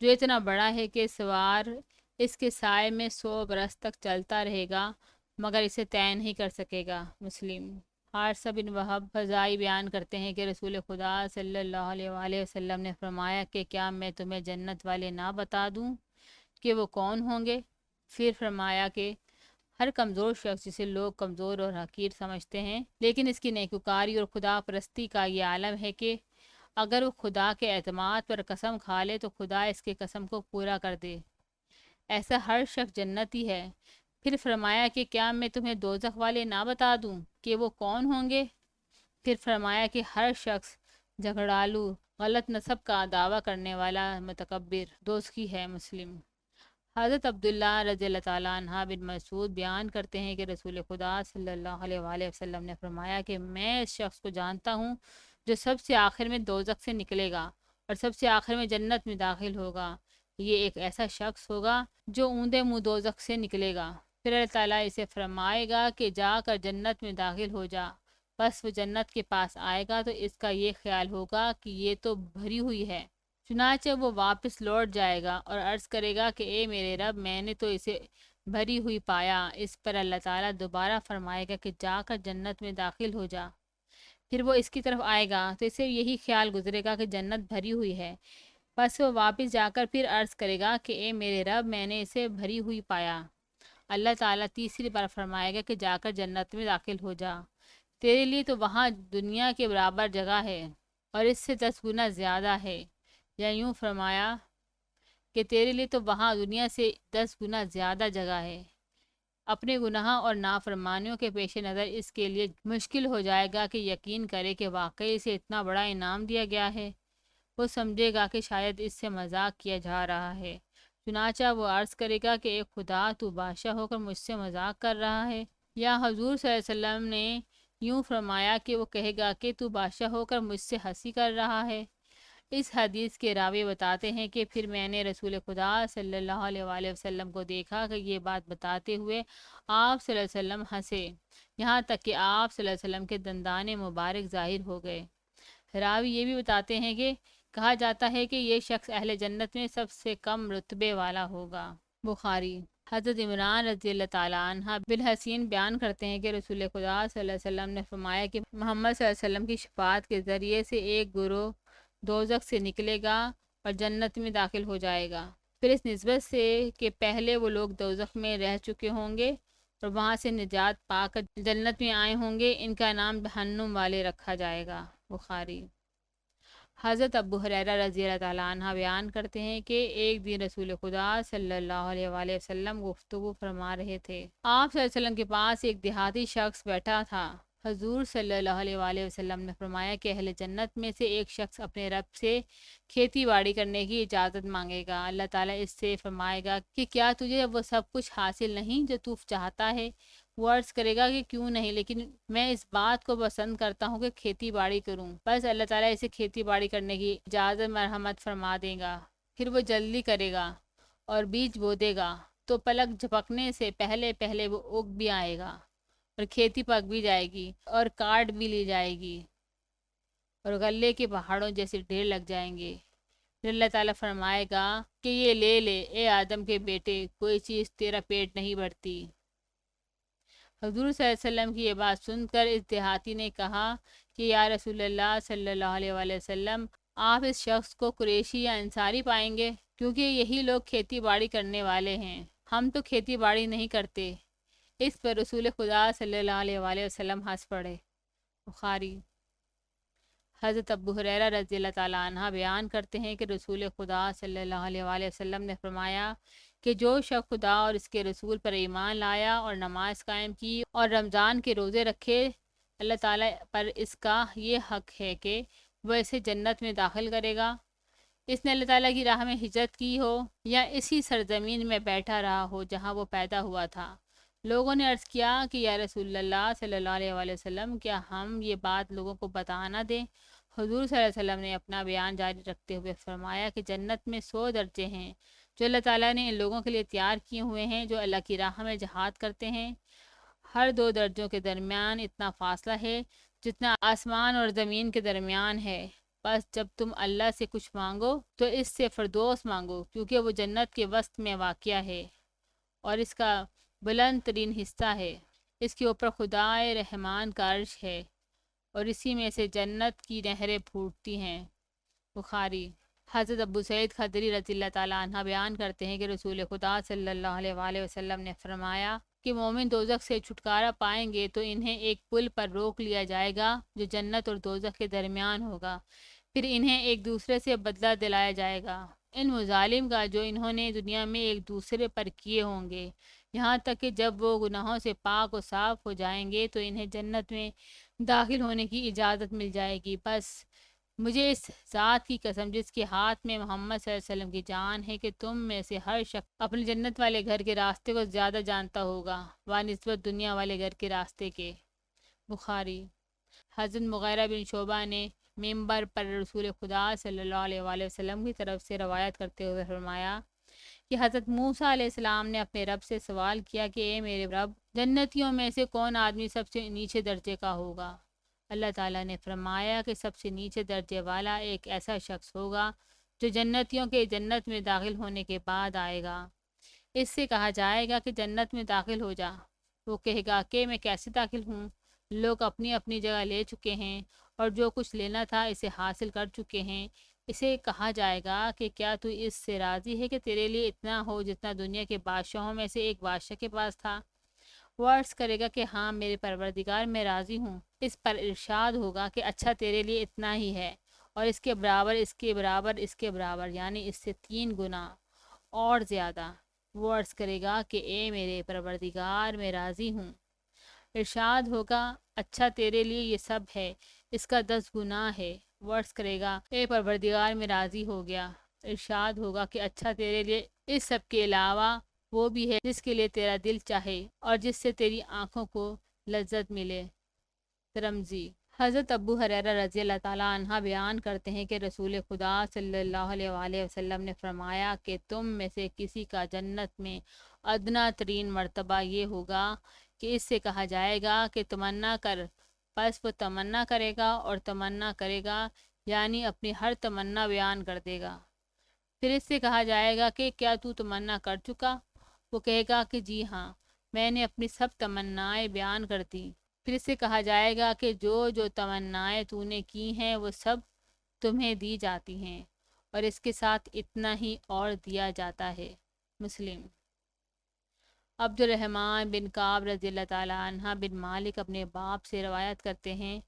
جو اتنا بڑا ہے کہ سوار اس کے سائے میں 100 برس تک چلتا رہے گا مگر اسے طے نہیں کر سکے گا۔ مسلم۔ حارثہ بن وہب فزائی بیان کرتے ہیں کہ رسول خدا صلی اللہ علیہ وآلہ وسلم نے فرمایا کہ کیا میں تمہیں جنت والے نہ بتا دوں کہ وہ کون ہوں گے؟ پھر فرمایا کہ ہر کمزور شخص جسے لوگ کمزور اور حقیر سمجھتے ہیں، لیکن اس کی نیکوکاری اور خدا پرستی کا یہ عالم ہے کہ اگر وہ خدا کے اعتماد پر قسم کھا لے تو خدا اس کے قسم کو پورا کر دے۔ ایسا ہر شخص جنتی ہے۔ پھر فرمایا کہ کیا میں تمہیں دوزخ والے نہ بتا دوں کہ وہ کون ہوں گے؟ پھر فرمایا کہ ہر شخص جھگڑالو، غلط نسب کا دعویٰ کرنے والا متکبر دوزخی ہے۔ مسلم۔ حضرت عبداللہ رضی اللہ تعالیٰ عنہ بن مسعود بیان کرتے ہیں کہ رسول خدا صلی اللہ علیہ وآلہ وسلم نے فرمایا کہ میں اس شخص کو جانتا ہوں جو سب سے آخر میں دوزخ سے نکلے گا اور سب سے آخر میں جنت میں داخل ہوگا۔ یہ ایک ایسا شخص ہوگا جو اوندے منہ دوزخ سے نکلے گا۔ پھر اللہ تعالیٰ اسے فرمائے گا کہ جا کر جنت میں داخل ہو جا۔ بس وہ جنت کے پاس آئے گا تو اس کا یہ خیال ہوگا کہ یہ تو بھری ہوئی ہے، چنانچہ وہ واپس لوٹ جائے گا اور عرض کرے گا کہ اے میرے رب، میں نے تو اسے بھری ہوئی پایا۔ اس پر اللہ تعالیٰ دوبارہ فرمائے گا کہ جا کر جنت میں داخل ہو جا۔ پھر وہ اس کی طرف آئے گا تو اسے یہی خیال گزرے گا کہ جنت بھری ہوئی ہے، بس وہ واپس جا کر پھر عرض کرے گا کہ اے میرے رب، میں نے اسے بھری ہوئی پایا۔ اللہ تعالیٰ تیسری بار فرمائے گا کہ جا کر جنت میں داخل ہو جا، تیرے لیے تو وہاں دنیا کے برابر جگہ ہے اور اس سے 10 گنا زیادہ ہے، یا یوں فرمایا کہ تیرے لیے تو وہاں دنیا سے 10 گنا زیادہ جگہ ہے۔ اپنے گناہ اور نافرمانیوں کے پیش نظر اس کے لیے مشکل ہو جائے گا کہ یقین کرے کہ واقعی اسے اتنا بڑا انعام دیا گیا ہے۔ وہ سمجھے گا کہ شاید اس سے مذاق کیا جا رہا ہے، چنانچہ وہ عرض کرے گا کہ اے خدا، تو بادشاہ ہو کر مجھ سے مذاق کر رہا ہے؟ یا حضور صلی اللہ علیہ وسلم نے یوں فرمایا کہ وہ کہے گا کہ تو بادشاہ ہو کر مجھ سے ہنسی کر رہا ہے۔ اس حدیث کے راوی بتاتے ہیں کہ پھر میں نے رسول خدا صلی اللہ علیہ وآلہ وسلم کو دیکھا کہ یہ بات بتاتے ہوئے آپ صلی اللہ علیہ وسلم ہنسے، یہاں تک کہ آپ صلی اللہ علیہ وسلم کے دندان مبارک ظاہر ہو گئے۔ راوی یہ بھی بتاتے ہیں کہ کہا جاتا ہے کہ یہ شخص اہل جنت میں سب سے کم رتبے والا ہوگا۔ بخاری۔ حضرت عمران رضی اللہ تعالیٰ عنہ بالحسین بیان کرتے ہیں کہ رسول خدا صلی اللہ علیہ وسلم نے فرمایا کہ محمد صلی اللہ علیہ وسلم کی شفاعت کے ذریعے سے ایک گروہ دوزخ سے نکلے گا اور جنت میں داخل ہو جائے گا، پھر اس نسبت سے کہ پہلے وہ لوگ دوزخ میں رہ چکے ہوں گے اور وہاں سے نجات پا کر جنت میں آئے ہوں گے، ان کا نام جہنم والے رکھا جائے گا۔ بخاری۔ حضرت ابو ہریرہ رضی اللہ تعالیٰ عنہ بیان کرتے ہیں کہ ایک دن رسول خدا صلی اللہ علیہ وآلہ وسلم گفتگو فرما رہے تھے۔ آپ صلی اللہ علیہ وسلم کے پاس ایک دیہاتی شخص بیٹھا تھا۔ حضور صلی اللہ علیہ وآلہ وسلم نے فرمایا کہ اہل جنت میں سے ایک شخص اپنے رب سے کھیتی باڑی کرنے کی اجازت مانگے گا۔ اللہ تعالیٰ اس سے فرمائے گا کہ کیا تجھے وہ سب کچھ حاصل نہیں جو تو چاہتا ہے؟ وہ عرض کرے گا کہ کیوں نہیں، لیکن میں اس بات کو پسند کرتا ہوں کہ کھیتی باڑی کروں۔ بس اللہ تعالیٰ اسے کھیتی باڑی کرنے کی اجازت مرحمت فرما دے گا۔ پھر وہ جلدی کرے گا اور بیج بو دے گا تو پلک جھپکنے سے پہلے پہلے وہ اگ بھی آئے گا اور کھیتی پک بھی جائے گی اور کاٹ بھی لی جائے گی اور غلے کے پہاڑوں جیسے ڈھیر لگ جائیں گے۔ پھر اللہ تعالیٰ فرمائے گا کہ یہ لے لے اے آدم کے بیٹے، کوئی چیز تیرا پیٹ نہیں بھرتی۔ حضور صلی اللہ علیہ وسلم کی یہ بات سن کر اس دیہاتی نے کہا کہ یا رسول اللہ صلی اللہ علیہ وآلہ وسلم، آپ اس شخص کو قریشی یا انصاری پائیں گے، کیونکہ یہی لوگ کھیتی باڑی کرنے والے ہیں، ہم تو کھیتی باڑی نہیں کرتے۔ اس پر رسول خدا صلی اللہ علیہ وآلہ وسلم ہنس پڑے۔ بخاری۔ حضرت ابو ہریرہ رضی اللہ تعالیٰ عنہ بیان کرتے ہیں کہ رسول خدا صلی اللہ علیہ وآلہ وسلم نے فرمایا کہ جو شخص خدا اور اس کے رسول پر ایمان لایا اور نماز قائم کی اور رمضان کے روزے رکھے، اللہ تعالیٰ پر اس کا یہ حق ہے کہ وہ اسے جنت میں داخل کرے گا۔ اس نے اللہ تعالیٰ کی راہ میں ہجرت کی ہو یا اسی سرزمین میں بیٹھا رہا ہو جہاں وہ پیدا ہوا تھا۔ لوگوں نے عرض کیا کہ یا رسول اللہ صلی اللہ علیہ وآلہ وسلم، کیا ہم یہ بات لوگوں کو بتا نہ دیں؟ حضور صلی اللہ علیہ وسلم نے اپنا بیان جاری رکھتے ہوئے فرمایا کہ جنت میں 100 درجے ہیں جو اللہ تعالیٰ نے ان لوگوں کے لیے تیار کیے ہوئے ہیں جو اللہ کی راہ میں جہاد کرتے ہیں۔ ہر 2 درجوں کے درمیان اتنا فاصلہ ہے جتنا آسمان اور زمین کے درمیان ہے۔ بس جب تم اللہ سے کچھ مانگو تو اس سے فردوس مانگو، کیونکہ وہ جنت کے وسط میں واقع ہے اور اس کا بلند ترین حصہ ہے۔ اس کے اوپر خدائے رحمان کا عرش ہے اور اسی میں سے جنت کی نہریں پھوٹتی ہیں۔ بخاری۔ حضرت ابو سعید خدری رضی اللہ تعالیٰ عنہ بیان کرتے ہیں کہ رسول خدا صلی اللہ علیہ وآلہ وسلم نے فرمایا کہ مومن دوزخ سے چھٹکارا پائیں گے تو انہیں ایک پل پر روک لیا جائے گا جو جنت اور دوزخ کے درمیان ہوگا، پھر انہیں ایک دوسرے سے بدلہ دلایا جائے گا ان مظالم کا جو انہوں نے دنیا میں ایک دوسرے پر کیے ہوں گے، یہاں تک کہ جب وہ گناہوں سے پاک و صاف ہو جائیں گے تو انہیں جنت میں داخل ہونے کی اجازت مل جائے گی۔ بس مجھے اس ذات کی قسم جس کے ہاتھ میں محمد صلی اللہ علیہ وسلم کی جان ہے کہ تم میں سے ہر شخص اپنے جنت والے گھر کے راستے کو زیادہ جانتا ہوگا بنسبت دنیا والے گھر کے راستے کے۔ بخاری۔ حضرت مغیرہ بن شعبہ نے ممبر پر رسول خدا صلی اللہ علیہ وآلہ وسلم کی طرف سے روایت کرتے ہوئے فرمایا کہ حضرت موسیٰ علیہ السلام نے اپنے رب سے سوال کیا کہ اے میرے رب، جنتیوں میں سے کون آدمی سب سے نیچے درجے کا ہوگا؟ اللہ تعالیٰ نے فرمایا کہ سب سے نیچے درجے والا ایک ایسا شخص ہوگا جو جنتیوں کے جنت میں داخل ہونے کے بعد آئے گا۔ اس سے کہا جائے گا کہ جنت میں داخل ہو جا۔ وہ کہے گا کہ میں کیسے داخل ہوں؟ لوگ اپنی اپنی جگہ لے چکے ہیں اور جو کچھ لینا تھا اسے حاصل کر چکے ہیں۔ اسے کہا جائے گا کہ کیا تو اس سے راضی ہے کہ تیرے لیے اتنا ہو جتنا دنیا کے بادشاہوں میں سے ایک بادشاہ کے پاس تھا؟ وہ عرض کرے گا کہ ہاں میرے پروردگار، میں راضی ہوں۔ اس پر ارشاد ہوگا کہ اچھا تیرے لیے اتنا ہی ہے، اور اس کے برابر، اس کے برابر، اس کے برابر، یعنی اس سے 3 گنا اور زیادہ۔ وہ عرض کرے گا کہ اے میرے پروردگار، میں راضی ہوں۔ ارشاد ہوگا اچھا تیرے لیے یہ سب ہے، اس کا 10 گنا ہے۔ وہ عرض کرے گا اے پروردگار، میں راضی ہو گیا۔ ارشاد ہوگا کہ اچھا تیرے لیے اس سب کے علاوہ وہ بھی ہے جس کے لیے تیرا دل چاہے اور جس سے تیری آنکھوں کو لذت ملے۔ ترمذی۔ حضرت ابو ہریرہ رضی اللہ تعالیٰ عنہ بیان کرتے ہیں کہ رسول خدا صلی اللہ علیہ وآلہ وسلم نے فرمایا کہ تم میں سے کسی کا جنت میں ادنا ترین مرتبہ یہ ہوگا کہ اس سے کہا جائے گا کہ تمنا کر، پس وہ تمنا کرے گا اور تمنا کرے گا، یعنی اپنی ہر تمنا بیان کر دے گا۔ پھر اس سے کہا جائے گا کہ کیا تو تمنا کر چکا؟ وہ کہے گا کہ جی ہاں، میں نے اپنی سب تمنائیں بیان کر دی۔ پھر اس سے کہا جائے گا کہ جو تمنائیں تو نے کی ہیں وہ سب تمہیں دی جاتی ہیں، اور اس کے ساتھ اتنا ہی اور دیا جاتا ہے۔ مسلم۔ عبد الرحمن بن کعب رضی اللہ تعالیٰ عنہ بن مالک اپنے باپ سے روایت کرتے ہیں،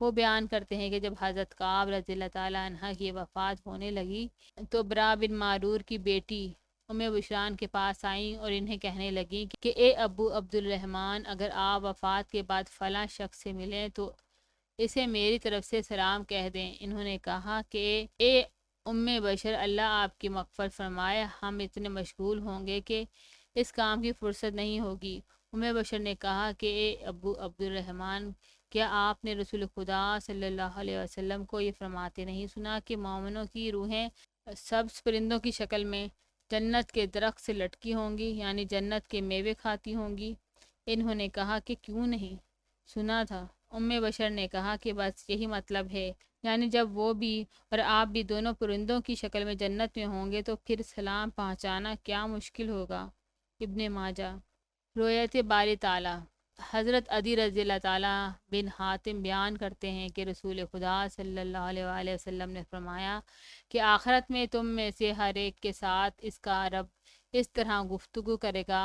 وہ بیان کرتے ہیں کہ جب حضرت کعب رضی اللہ تعالیٰ عنہ کی وفات ہونے لگی تو برا بن معرور کی بیٹی ام بشران کے پاس آئیں اور انہیں کہنے لگیں کہ اے ابو عبد الرحمن، اگر آپ وفات کے بعد فلاں شخص سے ملیں تو اسے میری طرف سے سلام کہہ دیں۔ انہوں نے کہا کہ اے ام بشر، اللہ آپ کی مغفرت فرمائے، ہم اتنے مشغول ہوں گے کہ اس کام کی فرصت نہیں ہوگی۔ ام بشر نے کہا کہ اے ابو عبد الرحمن، کیا آپ نے رسول خدا صلی اللہ علیہ وسلم کو یہ فرماتے نہیں سنا کہ مومنوں کی روحیں سبز پرندوں کی شکل میں جنت کے درخت سے لٹکی ہوں گی، یعنی جنت کے میوے کھاتی ہوں گی؟ انہوں نے کہا کہ کیوں نہیں، سنا تھا۔ ام بشر نے کہا کہ بس یہی مطلب ہے، یعنی جب وہ بھی اور آپ بھی دونوں پرندوں کی شکل میں جنت میں ہوں گے تو پھر سلام پہنچانا کیا مشکل ہوگا۔ ابن ماجہ۔ روایت باری تعالیٰ۔ حضرت عدی رضی اللہ تعالیٰ بن حاتم بیان کرتے ہیں کہ رسول خدا صلی اللہ علیہ وآلہ وسلم نے فرمایا کہ آخرت میں تم میں سے ہر ایک کے ساتھ اس کا رب اس طرح گفتگو کرے گا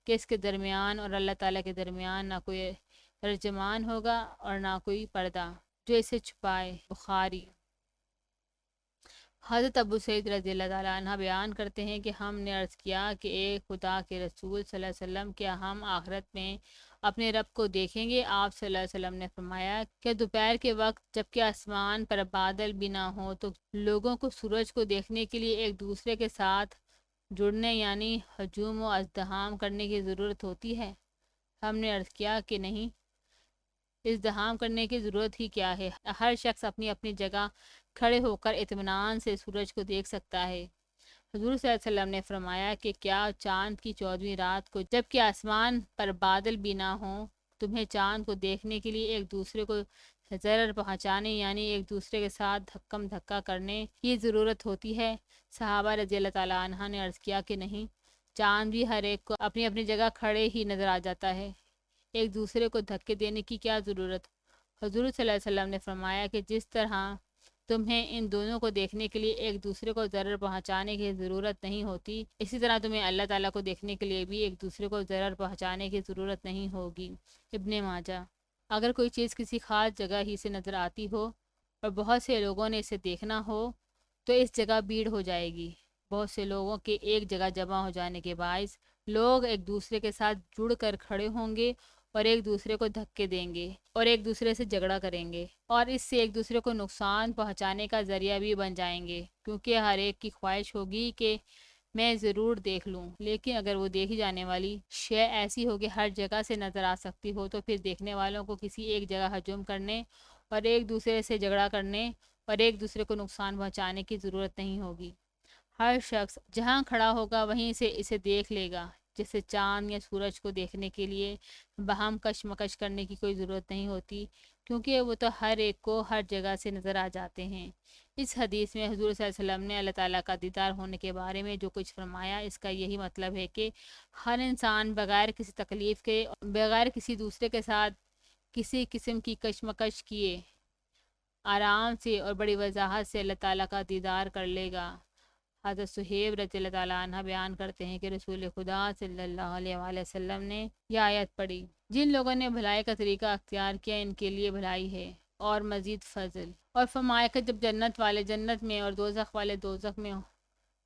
کہ اس کے درمیان اور اللہ تعالیٰ کے درمیان نہ کوئی ترجمان ہوگا اور نہ کوئی پردہ جو اسے چھپائے۔ بخاری۔ حضرت ابو سعید رضی اللہ تعالیٰ عنہ بیان کرتے ہیں کہ ہم نے عرض کیا کہ اے خدا کے رسول صلی اللہ علیہ وسلم، کیا ہم آخرت میں اپنے رب کو دیکھیں گے؟ آپ صلی اللہ علیہ وسلم نے فرمایا کہ دوپہر کے وقت جب کہ آسمان پر بادل بھی نہ ہو تو لوگوں کو سورج کو دیکھنے کے لیے ایک دوسرے کے ساتھ جڑنے، یعنی ہجوم و ازدحام کرنے کی ضرورت ہوتی ہے؟ ہم نے عرض کیا کہ نہیں، ازدحام کرنے کی ضرورت ہی کیا ہے، ہر شخص اپنی اپنی جگہ کھڑے ہو کر اطمینان سے سورج کو دیکھ سکتا ہے۔ حضور صلی اللہ علیہ وسلم نے فرمایا کہ کیا چاند کی 14ویں رات کو جب کہ آسمان پر بادل بھی نہ ہوں تمہیں چاند کو دیکھنے کے لیے ایک دوسرے کو ضرر پہنچانے، یعنی ایک دوسرے کے ساتھ دھکم دھکا کرنے کی ضرورت ہوتی ہے؟ صحابہ رضی اللہ تعالیٰ عنہ نے عرض کیا کہ نہیں، چاند بھی ہر ایک کو اپنی اپنی جگہ کھڑے ہی نظر آ جاتا ہے، ایک دوسرے کو دھکے دینے کی کیا ضرورت؟ حضور صلی اللہ علیہ وسلم نے فرمایا کہ جس طرح تمہیں ان دونوں کو دیکھنے کے لیے ایک دوسرے کو ضرر پہنچانے کی ضرورت نہیں ہوتی، اسی طرح تمہیں اللہ تعالیٰ کو دیکھنے کے لیے بھی ایک دوسرے کو ضرر پہنچانے کی ضرورت نہیں ہوگی۔ ابن ماجہ۔ اگر کوئی چیز کسی خاص جگہ ہی سے نظر آتی ہو اور بہت سے لوگوں نے اسے دیکھنا ہو تو اس جگہ بھیڑ ہو جائے گی۔ بہت سے لوگوں کے ایک جگہ جمع ہو جانے کے باعث لوگ ایک دوسرے کے ساتھ جڑ کر کھڑے ہوں گے اور ایک دوسرے کو دھکے دیں گے اور ایک دوسرے سے جھگڑا کریں گے اور اس سے ایک دوسرے کو نقصان پہنچانے کا ذریعہ بھی بن جائیں گے، کیونکہ ہر ایک کی خواہش ہوگی کہ میں ضرور دیکھ لوں۔ لیکن اگر وہ دیکھی جانے والی شے ایسی ہو کہ ہر جگہ سے نظر آ سکتی ہو تو پھر دیکھنے والوں کو کسی ایک جگہ ہجوم کرنے اور ایک دوسرے سے جھگڑا کرنے اور ایک دوسرے کو نقصان پہنچانے کی ضرورت نہیں ہوگی۔ ہر شخص جہاں کھڑا ہوگا وہیں سے اسے دیکھ لے گا، جیسے چاند یا سورج کو دیکھنے کے لیے باہم کشمکش کرنے کی کوئی ضرورت نہیں ہوتی، کیونکہ وہ تو ہر ایک کو ہر جگہ سے نظر آ جاتے ہیں۔ اس حدیث میں حضور صلی اللہ علیہ وسلم نے اللہ تعالیٰ کا دیدار ہونے کے بارے میں جو کچھ فرمایا، اس کا یہی مطلب ہے کہ ہر انسان بغیر کسی تکلیف کے، بغیر کسی دوسرے کے ساتھ کسی قسم کی کشمکش کیے آرام سے اور بڑی وضاحت سے اللہ تعالیٰ کا دیدار کر لے گا۔ حضرت صہیب رضی اللہ تعالیٰ عنہ بیان کرتے ہیں کہ رسول خدا صلی اللہ علیہ وآلہ وسلم نے یہ آیت پڑھی، جن لوگوں نے بھلائی کا طریقہ اختیار کیا ان کے لیے بھلائی ہے اور مزید فضل، اور فرمایا کہ جب جنت والے جنت میں اور دوزخ والے دوزخ میں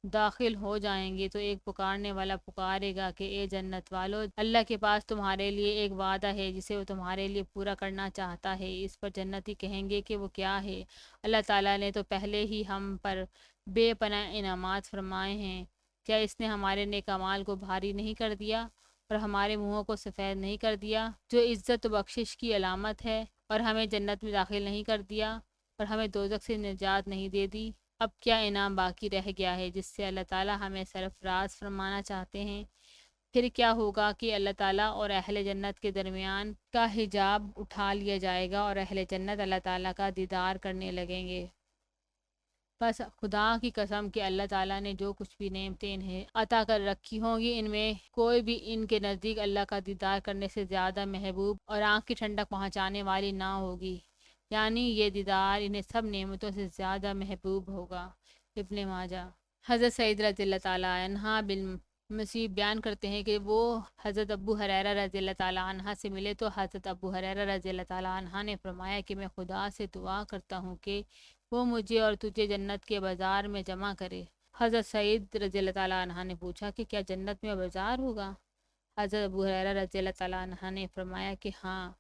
داخل ہو جائیں گے تو ایک پکارنے والا پکارے گا کہ اے جنت والو، اللہ کے پاس تمہارے لیے ایک وعدہ ہے جسے وہ تمہارے لیے پورا کرنا چاہتا ہے۔ اس پر جنتی کہیں گے کہ وہ کیا ہے؟ اللہ تعالیٰ نے تو پہلے ہی ہم پر بے پناہ انعامات فرمائے ہیں، کیا اس نے ہمارے نیک اعمال کو بھاری نہیں کر دیا اور ہمارے منہوں کو سفید نہیں کر دیا، جو عزت و بخشش کی علامت ہے، اور ہمیں جنت میں داخل نہیں کر دیا اور ہمیں دوزخ سے نجات نہیں دے دی؟ اب کیا انعام باقی رہ گیا ہے جس سے اللہ تعالیٰ ہمیں سرفراز فرمانا چاہتے ہیں؟ پھر کیا ہوگا کہ اللہ تعالیٰ اور اہل جنت کے درمیان کا حجاب اٹھا لیا جائے گا اور اہل جنت اللہ تعالیٰ کا دیدار کرنے لگیں گے۔ بس خدا کی قسم کہ اللہ تعالیٰ نے جو کچھ بھی نعمتیں انہیں عطا کر رکھی ہوں گی، ان میں کوئی بھی ان کے نزدیک اللہ کا دیدار کرنے سے زیادہ محبوب اور آنکھ کی ٹھنڈک پہنچانے والی نہ ہوگی، یعنی یہ دیدار انہیں سب نعمتوں سے زیادہ محبوب ہوگا۔ ابن ماجہ۔ حضرت سعید رضی اللہ تعالیٰ عنہ بالمسیح بیان کرتے ہیں کہ وہ حضرت ابو ہریرہ رضی اللہ تعالیٰ عنہ سے ملے تو حضرت ابو ہریرہ رضی اللہ تعالیٰ عنہ نے فرمایا کہ میں خدا سے دعا کرتا ہوں کہ وہ مجھے اور تجھے جنت کے بازار میں جمع کرے۔ حضرت سعید رضی اللہ تعالیٰ عنہ نے پوچھا کہ کیا جنت میں بازار ہوگا؟ حضرت ابو ہریرہ رضی اللہ تعالیٰ عنہ نے فرمایا کہ ہاں،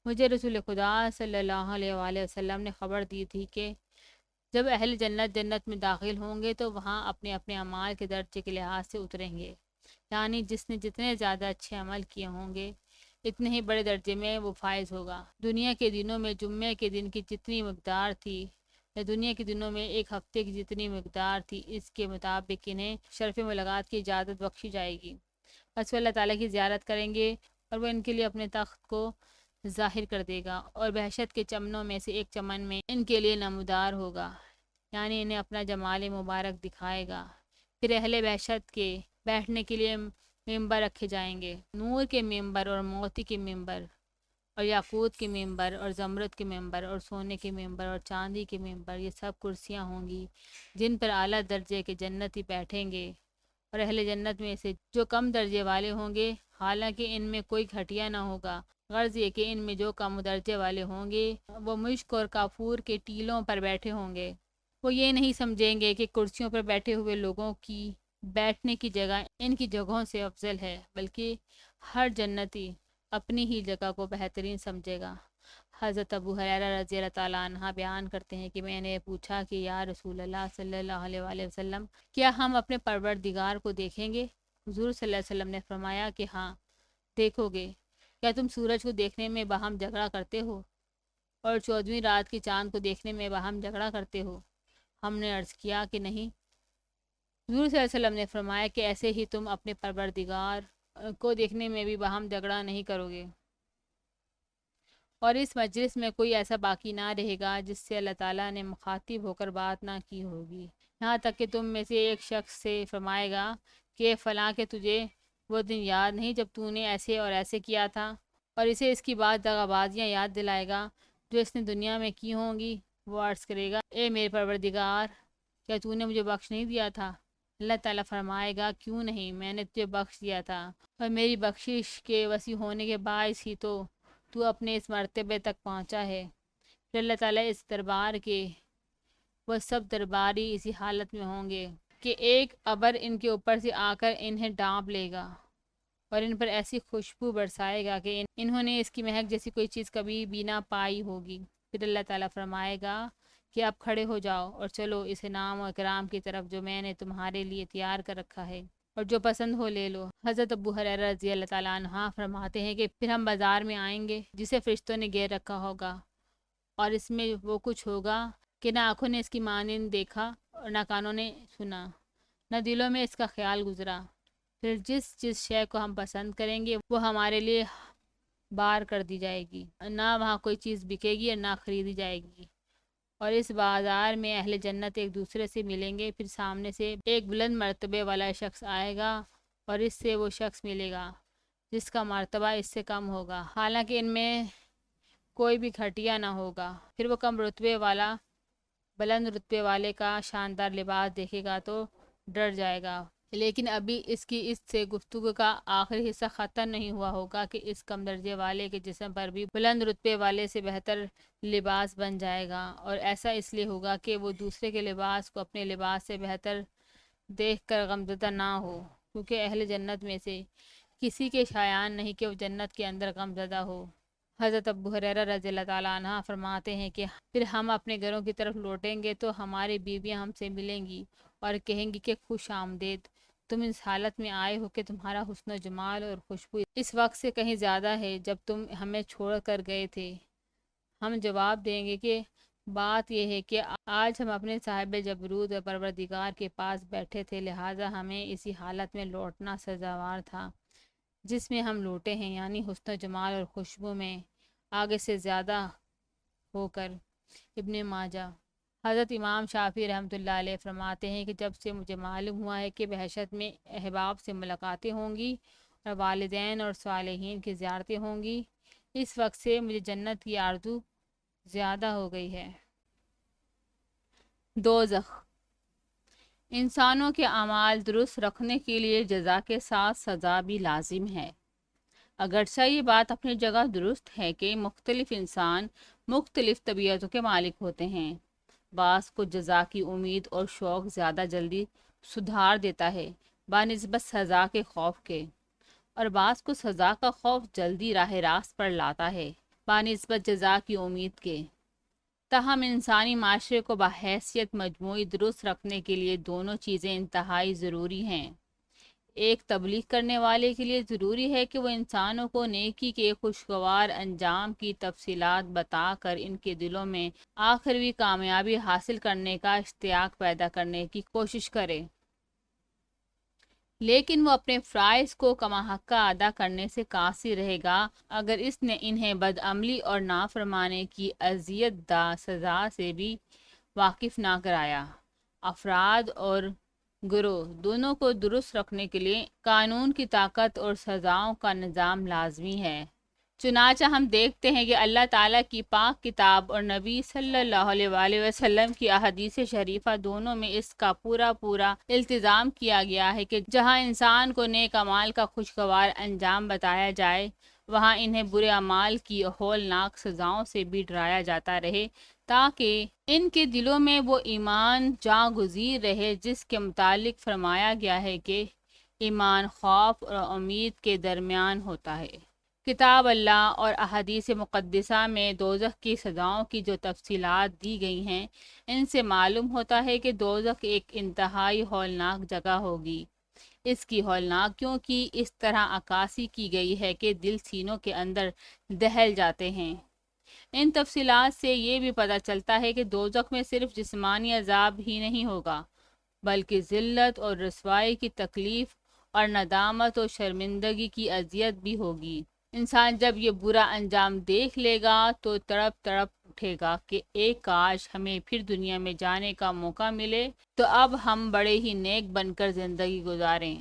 مجھے رسول خدا صلی اللہ علیہ وآلہ وسلم نے خبر دی تھی کہ جب اہل جنت جنت میں داخل ہوں گے تو وہاں اپنے اپنے اعمال کے درجے کے لحاظ سے اتریں گے، یعنی جس نے جتنے زیادہ اچھے عمل کیے ہوں گے اتنے ہی بڑے درجے میں وہ فائز ہوگا۔ دنیا کے دنوں میں جمعے کے دن کی جتنی مقدار تھی یا دنیا کے دنوں میں ایک ہفتے کی جتنی مقدار تھی، اس کے مطابق انہیں شرف ملاقات کی اجازت بخشی جائے گی۔ بس وہ اللہ تعالیٰ کی زیارت کریں گے اور وہ ان کے لیے اپنے تخت کو ظاہر کر دے گا اور بہشت کے چمنوں میں سے ایک چمن میں ان کے لیے نمودار ہوگا، یعنی انہیں اپنا جمال مبارک دکھائے گا۔ پھر اہل بہشت کے بیٹھنے کے لیے ممبر رکھے جائیں گے، نور کے ممبر اور موتی کے ممبر اور یاقوت کے ممبر اور زمرد کے ممبر اور سونے کے ممبر اور چاندی کے ممبر، یہ سب کرسیاں ہوں گی جن پر اعلیٰ درجے کے جنتی بیٹھیں گے، اور اہل جنت میں سے جو کم درجے والے ہوں گے، حالانکہ ان میں کوئی گھٹیا نہ ہوگا، غرض یہ کہ ان میں جو کم درجے والے ہوں گے وہ مشک اور کافور کے ٹیلوں پر بیٹھے ہوں گے۔ وہ یہ نہیں سمجھیں گے کہ کرسیوں پر بیٹھے ہوئے لوگوں کی بیٹھنے کی جگہ ان کی جگہوں سے افضل ہے، بلکہ ہر جنتی اپنی ہی جگہ کو بہترین سمجھے گا۔ حضرت ابو ہریرہ رضی اللہ تعالیٰ عنہ بیان کرتے ہیں کہ میں نے پوچھا کہ یا رسول اللہ صلی اللہ علیہ وآلہ وسلم، کیا ہم اپنے پروردگار کو دیکھیں گے؟ حضور صلی اللہ علیہ وسلم نے فرمایا کہ ہاں، دیکھو گے۔ کیا تم سورج کو دیکھنے میں باہم جھگڑا کرتے ہو اور 14ویں رات کی چاند کو دیکھنے میں باہم جھگڑا کرتے ہو؟ ہم نے عرض کیا کہ نہیں۔ حضور صلی اللہ علیہ وسلم نے فرمایا کہ ایسے ہی تم اپنے پروردگار کو دیکھنے میں بھی باہم جھگڑا نہیں کرو گے، اور اس مجلس میں کوئی ایسا باقی نہ رہے گا جس سے اللہ تعالیٰ نے مخاطب ہو کر بات نہ کی ہوگی، یہاں تک کہ تم میں سے ایک شخص سے فرمائے گا کہ فلاں کہ تجھے وہ دن یاد نہیں جب تو نے ایسے اور ایسے کیا تھا، اور اسے اس کی بعض دغا بازیاں یاد دلائے گا جو اس نے دنیا میں کی ہوں گی۔ وہ عرض کرے گا اے میرے پروردگار، کیا تو نے مجھے بخش نہیں دیا تھا؟ اللہ تعالیٰ فرمائے گا کیوں نہیں، میں نے تجھے بخش دیا تھا، اور میری بخشش کے وسیع ہونے کے باعث ہی تو اپنے اس مرتبے تک پہنچا ہے۔ پھر اللہ تعالیٰ اس دربار کے وہ سب درباری اسی حالت میں ہوں گے کہ ایک ابر ان کے اوپر سے آ کر انہیں ڈانپ لے گا اور ان پر ایسی خوشبو برسائے گا کہ انہوں نے اس کی مہک جیسی کوئی چیز کبھی بھی نہ پائی ہوگی۔ پھر اللہ تعالیٰ فرمائے گا کہ اب کھڑے ہو جاؤ اور چلو اس انعام و اکرام کی طرف جو میں نے تمہارے لیے تیار کر رکھا ہے، اور جو پسند ہو لے لو۔ حضرت ابو ہریرہ رضی اللہ تعالیٰ عنہ فرماتے ہیں کہ پھر ہم بازار میں آئیں گے جسے فرشتوں نے گھیر رکھا ہوگا، اور اس میں وہ کچھ ہوگا کہ نہ آنکھوں نے اس کی مانند دیکھا اور نہ کانوں نے سنا، نہ دلوں میں اس کا خیال گزرا۔ پھر جس شے کو ہم پسند کریں گے وہ ہمارے لیے بار کر دی جائے گی، نہ وہاں کوئی چیز بکے گی اور نہ خریدی جائے گی۔ اور اس بازار میں اہل جنت ایک دوسرے سے ملیں گے، پھر سامنے سے ایک بلند مرتبے والا شخص آئے گا اور اس سے وہ شخص ملے گا جس کا مرتبہ اس سے کم ہوگا، حالانکہ ان میں کوئی بھی گھٹیا نہ ہوگا۔ پھر وہ کم رتبے والا بلند رتبے والے کا شاندار لباس دیکھے گا تو ڈر جائے گا، لیکن ابھی اس سے گفتگو کا آخری حصہ ختم نہیں ہوا ہوگا کہ اس کم درجے والے کے جسم پر بھی بلند رتبے والے سے بہتر لباس بن جائے گا، اور ایسا اس لیے ہوگا کہ وہ دوسرے کے لباس کو اپنے لباس سے بہتر دیکھ کر غمزدہ نہ ہو، کیونکہ اہل جنت میں سے کسی کے شایان نہیں کہ وہ جنت کے اندر غمزدہ ہو۔ حضرت ابو ہریرہ رضی اللہ تعالیٰ عنہ فرماتے ہیں کہ پھر ہم اپنے گھروں کی طرف لوٹیں گے تو ہماری بیویاں ہم سے ملیں گی اور کہیں گی کہ خوش آمدید، تم اس حالت میں آئے ہو کہ تمہارا حسن و جمال اور خوشبو اس وقت سے کہیں زیادہ ہے جب تم ہمیں چھوڑ کر گئے تھے۔ ہم جواب دیں گے کہ بات یہ ہے کہ آج ہم اپنے صاحب جبروت و پروردگار کے پاس بیٹھے تھے، لہٰذا ہمیں اسی حالت میں لوٹنا سزاوار تھا جس میں ہم لوٹے ہیں، یعنی حسن و جمال اور خوشبو میں آگے سے زیادہ ہو کر۔ ابن ماجہ۔ حضرت امام شافعی رحمۃ اللہ علیہ فرماتے ہیں کہ جب سے مجھے معلوم ہوا ہے کہ بہشت میں احباب سے ملاقاتیں ہوں گی اور والدین اور صالحین کی زیارتیں ہوں گی، اس وقت سے مجھے جنت کی آرزو زیادہ ہو گئی ہے۔ دوزخ۔ انسانوں کے اعمال درست رکھنے کے لیے جزا کے ساتھ سزا بھی لازم ہے۔ اگرچہ یہ بات اپنی جگہ درست ہے کہ مختلف انسان مختلف طبیعتوں کے مالک ہوتے ہیں، بعض کو جزا کی امید اور شوق زیادہ جلدی سدھار دیتا ہے بنسبت سزا کے خوف کے، اور بعض کو سزا کا خوف جلدی راہ راست پر لاتا ہے بنسبت جزا کی امید کے۔ تاہم انسانی معاشرے کو بحیثیت مجموعی درست رکھنے کے لیے دونوں چیزیں انتہائی ضروری ہیں۔ ایک تبلیغ کرنے والے کے لیے ضروری ہے کہ وہ انسانوں کو نیکی کے خوشگوار انجام کی تفصیلات بتا کر ان کے دلوں میں آخروی کامیابی حاصل کرنے کا اشتیاق پیدا کرنے کی کوشش کرے، لیکن وہ اپنے فرائض کو کما حقہ ادا کرنے سے قاصر رہے گا اگر اس نے انہیں بدعملی اور نافرمانی کی اذیت دہ سزا سے بھی واقف نہ کرایا۔ افراد اور گروہ دونوں کو درست رکھنے کے لیے قانون کی طاقت اور سزاؤں کا نظام لازمی ہے۔ چنانچہ ہم دیکھتے ہیں کہ اللہ تعالیٰ کی پاک کتاب اور نبی صلی اللہ علیہ وآلہ وسلم کی احادیث شریفہ دونوں میں اس کا پورا التزام کیا گیا ہے کہ جہاں انسان کو نیک اعمال کا خوشگوار انجام بتایا جائے، وہاں انہیں برے اعمال کی ہولناک سزاؤں سے بھی ڈرایا جاتا رہے، تاکہ ان کے دلوں میں وہ ایمان جاگزیر رہے جس کے متعلق فرمایا گیا ہے کہ ایمان خوف اور امید کے درمیان ہوتا ہے۔ کتاب اللہ اور احادیث مقدسہ میں دوزخ کی سزاؤں کی جو تفصیلات دی گئی ہیں، ان سے معلوم ہوتا ہے کہ دوزخ ایک انتہائی ہولناک جگہ ہوگی۔ اس کی ہولناکیوں کی اس طرح عکاسی کی گئی ہے کہ دل سینوں کے اندر دہل جاتے ہیں۔ ان تفصیلات سے یہ بھی پتہ چلتا ہے کہ دوزخ میں صرف جسمانی عذاب ہی نہیں ہوگا، بلکہ ذلت اور رسوائی کی تکلیف اور ندامت و شرمندگی کی اذیت بھی ہوگی۔ انسان جب یہ برا انجام دیکھ لے گا تو تڑپ اٹھے گا کہ ایک کاش ہمیں پھر دنیا میں جانے کا موقع ملے تو اب ہم بڑے ہی نیک بن کر زندگی گزاریں،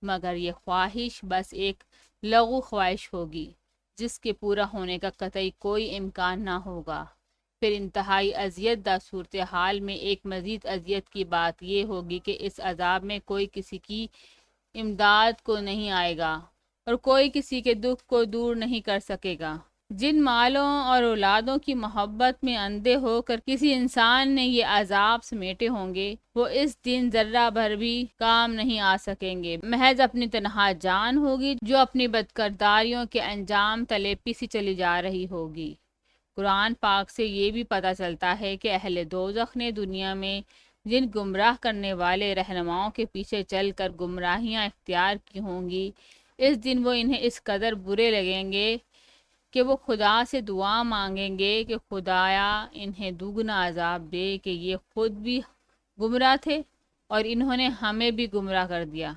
مگر یہ خواہش بس ایک لغو خواہش ہوگی جس کے پورا ہونے کا قطعی کوئی امکان نہ ہوگا۔ پھر انتہائی اذیت دہ صورتحال میں ایک مزید اذیت کی بات یہ ہوگی کہ اس عذاب میں کوئی کسی کی امداد کو نہیں آئے گا اور کوئی کسی کے دکھ کو دور نہیں کر سکے گا۔ جن مالوں اور اولادوں کی محبت میں اندھے ہو کر کسی انسان نے یہ عذاب سمیٹے ہوں گے، وہ اس دن ذرہ بھر بھی کام نہیں آ سکیں گے۔ محض اپنی تنہا جان ہوگی جو اپنی بدکرداریوں کے انجام تلے پیسی چلی جا رہی ہوگی۔ قرآن پاک سے یہ بھی پتہ چلتا ہے کہ اہل دوزخ نے دنیا میں جن گمراہ کرنے والے رہنماؤں کے پیچھے چل کر گمراہیاں اختیار کی ہوں گی، اس دن وہ انہیں اس قدر برے لگیں گے کہ وہ خدا سے دعا مانگیں گے کہ خدایا انہیں دوگنا عذاب دے کہ یہ خود بھی گمراہ تھے اور انہوں نے ہمیں بھی گمراہ کر دیا۔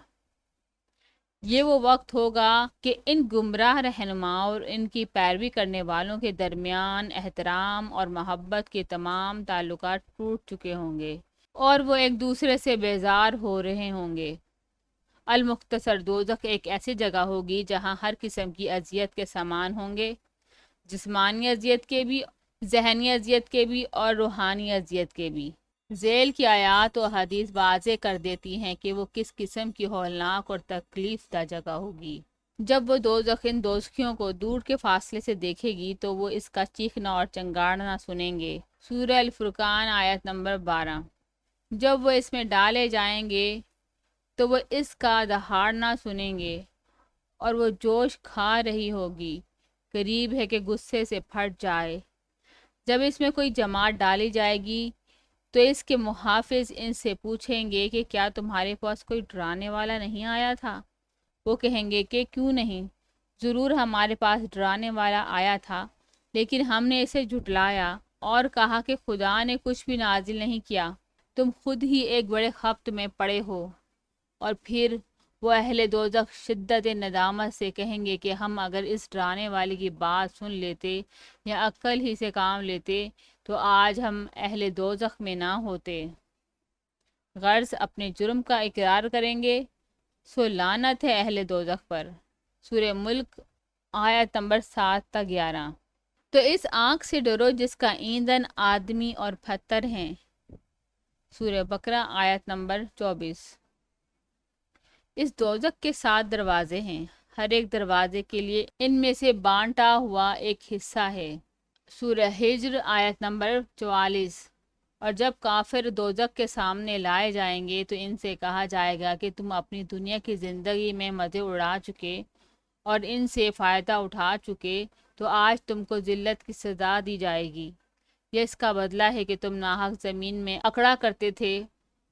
یہ وہ وقت ہوگا کہ ان گمراہ رہنماؤں اور ان کی پیروی کرنے والوں کے درمیان احترام اور محبت کے تمام تعلقات ٹوٹ چکے ہوں گے اور وہ ایک دوسرے سے بیزار ہو رہے ہوں گے۔ المختصر دوزخ ایک ایسی جگہ ہوگی جہاں ہر قسم کی اذیت کے سامان ہوں گے، جسمانی اذیت کے بھی، ذہنی اذیت کے بھی اور روحانی اذیت کے بھی۔ ذیل کی آیات و حدیث واضح کر دیتی ہیں کہ وہ کس قسم کی ہولناک اور تکلیف دہ جگہ ہوگی۔ جب وہ دوزخ ان دوزخیوں کو دور کے فاصلے سے دیکھے گی تو وہ اس کا چیخنا اور چنگاڑنا سنیں گے۔ سورہ الفرقان آیت نمبر 12۔ جب وہ اس میں ڈالے جائیں گے تو وہ اس کا دہاڑنا سنیں گے اور وہ جوش کھا رہی ہوگی، قریب ہے کہ غصے سے پھٹ جائے۔ جب اس میں کوئی جماعت ڈالی جائے گی تو اس کے محافظ ان سے پوچھیں گے کہ کیا تمہارے پاس کوئی ڈرانے والا نہیں آیا تھا؟ وہ کہیں گے کہ کیوں نہیں، ضرور ہمارے پاس ڈرانے والا آیا تھا، لیکن ہم نے اسے جھٹلایا اور کہا کہ خدا نے کچھ بھی نازل نہیں کیا، تم خود ہی ایک بڑے خبط میں پڑے ہو۔ اور پھر وہ اہل دوزخ شدت ندامت سے کہیں گے کہ ہم اگر اس ڈرانے والے کی بات سن لیتے یا عقل ہی سے کام لیتے تو آج ہم اہل دوزخ میں نہ ہوتے۔ غرض اپنے جرم کا اقرار کریں گے، سو لعنت ہے اہل دوزخ پر۔ سورہ ملک آیت نمبر 7 تا 11۔ تو اس آگ سے ڈرو جس کا ایندھن آدمی اور پتھر ہیں۔ سورہ بقرہ آیت نمبر 24۔ اس دوزخ کے 7 دروازے ہیں، ہر ایک دروازے کے لیے ان میں سے بانٹا ہوا ایک حصہ ہے۔ سورہ ہجر آیت نمبر 44۔ اور جب کافر دوزخ کے سامنے لائے جائیں گے تو ان سے کہا جائے گا کہ تم اپنی دنیا کی زندگی میں مزے اڑا چکے اور ان سے فائدہ اٹھا چکے، تو آج تم کو ذلت کی سزا دی جائے گی۔ یہ اس کا بدلہ ہے کہ تم ناحق زمین میں اکڑا کرتے تھے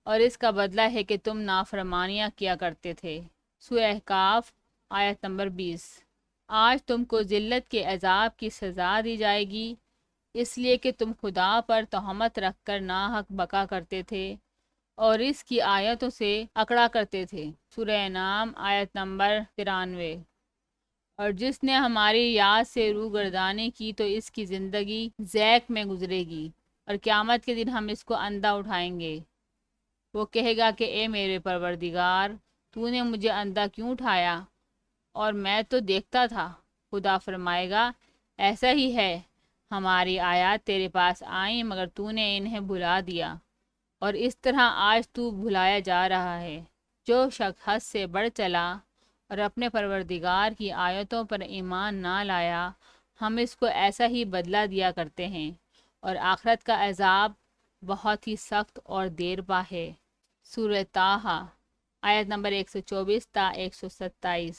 اور اس کا بدلہ ہے کہ تم نافرمانیاں کیا کرتے تھے۔ سورہ احقاف آیت نمبر 20۔ آج تم کو ذلت کے عذاب کی سزا دی جائے گی، اس لیے کہ تم خدا پر تہمت رکھ کر ناحق بکا کرتے تھے اور اس کی آیتوں سے اکڑا کرتے تھے۔ سورہ انعام آیت نمبر 93۔ اور جس نے ہماری یاد سے روگردانی کی تو اس کی زندگی ضیق میں گزرے گی اور قیامت کے دن ہم اس کو اندھا اٹھائیں گے۔ وہ کہے گا کہ اے میرے پروردگار، تو نے مجھے اندھا کیوں اٹھایا اور میں تو دیکھتا تھا۔ خدا فرمائے گا ایسا ہی ہے، ہماری آیات تیرے پاس آئیں مگر تو نے انہیں بھلا دیا، اور اس طرح آج تو بھلایا جا رہا ہے۔ جو شخص حد سے بڑھ چلا اور اپنے پروردگار کی آیتوں پر ایمان نہ لایا، ہم اس کو ایسا ہی بدلہ دیا کرتے ہیں، اور آخرت کا عذاب بہت ہی سخت اور دیر پا ہے۔ سورہ طٰہٰ آیت نمبر 124 تا 127۔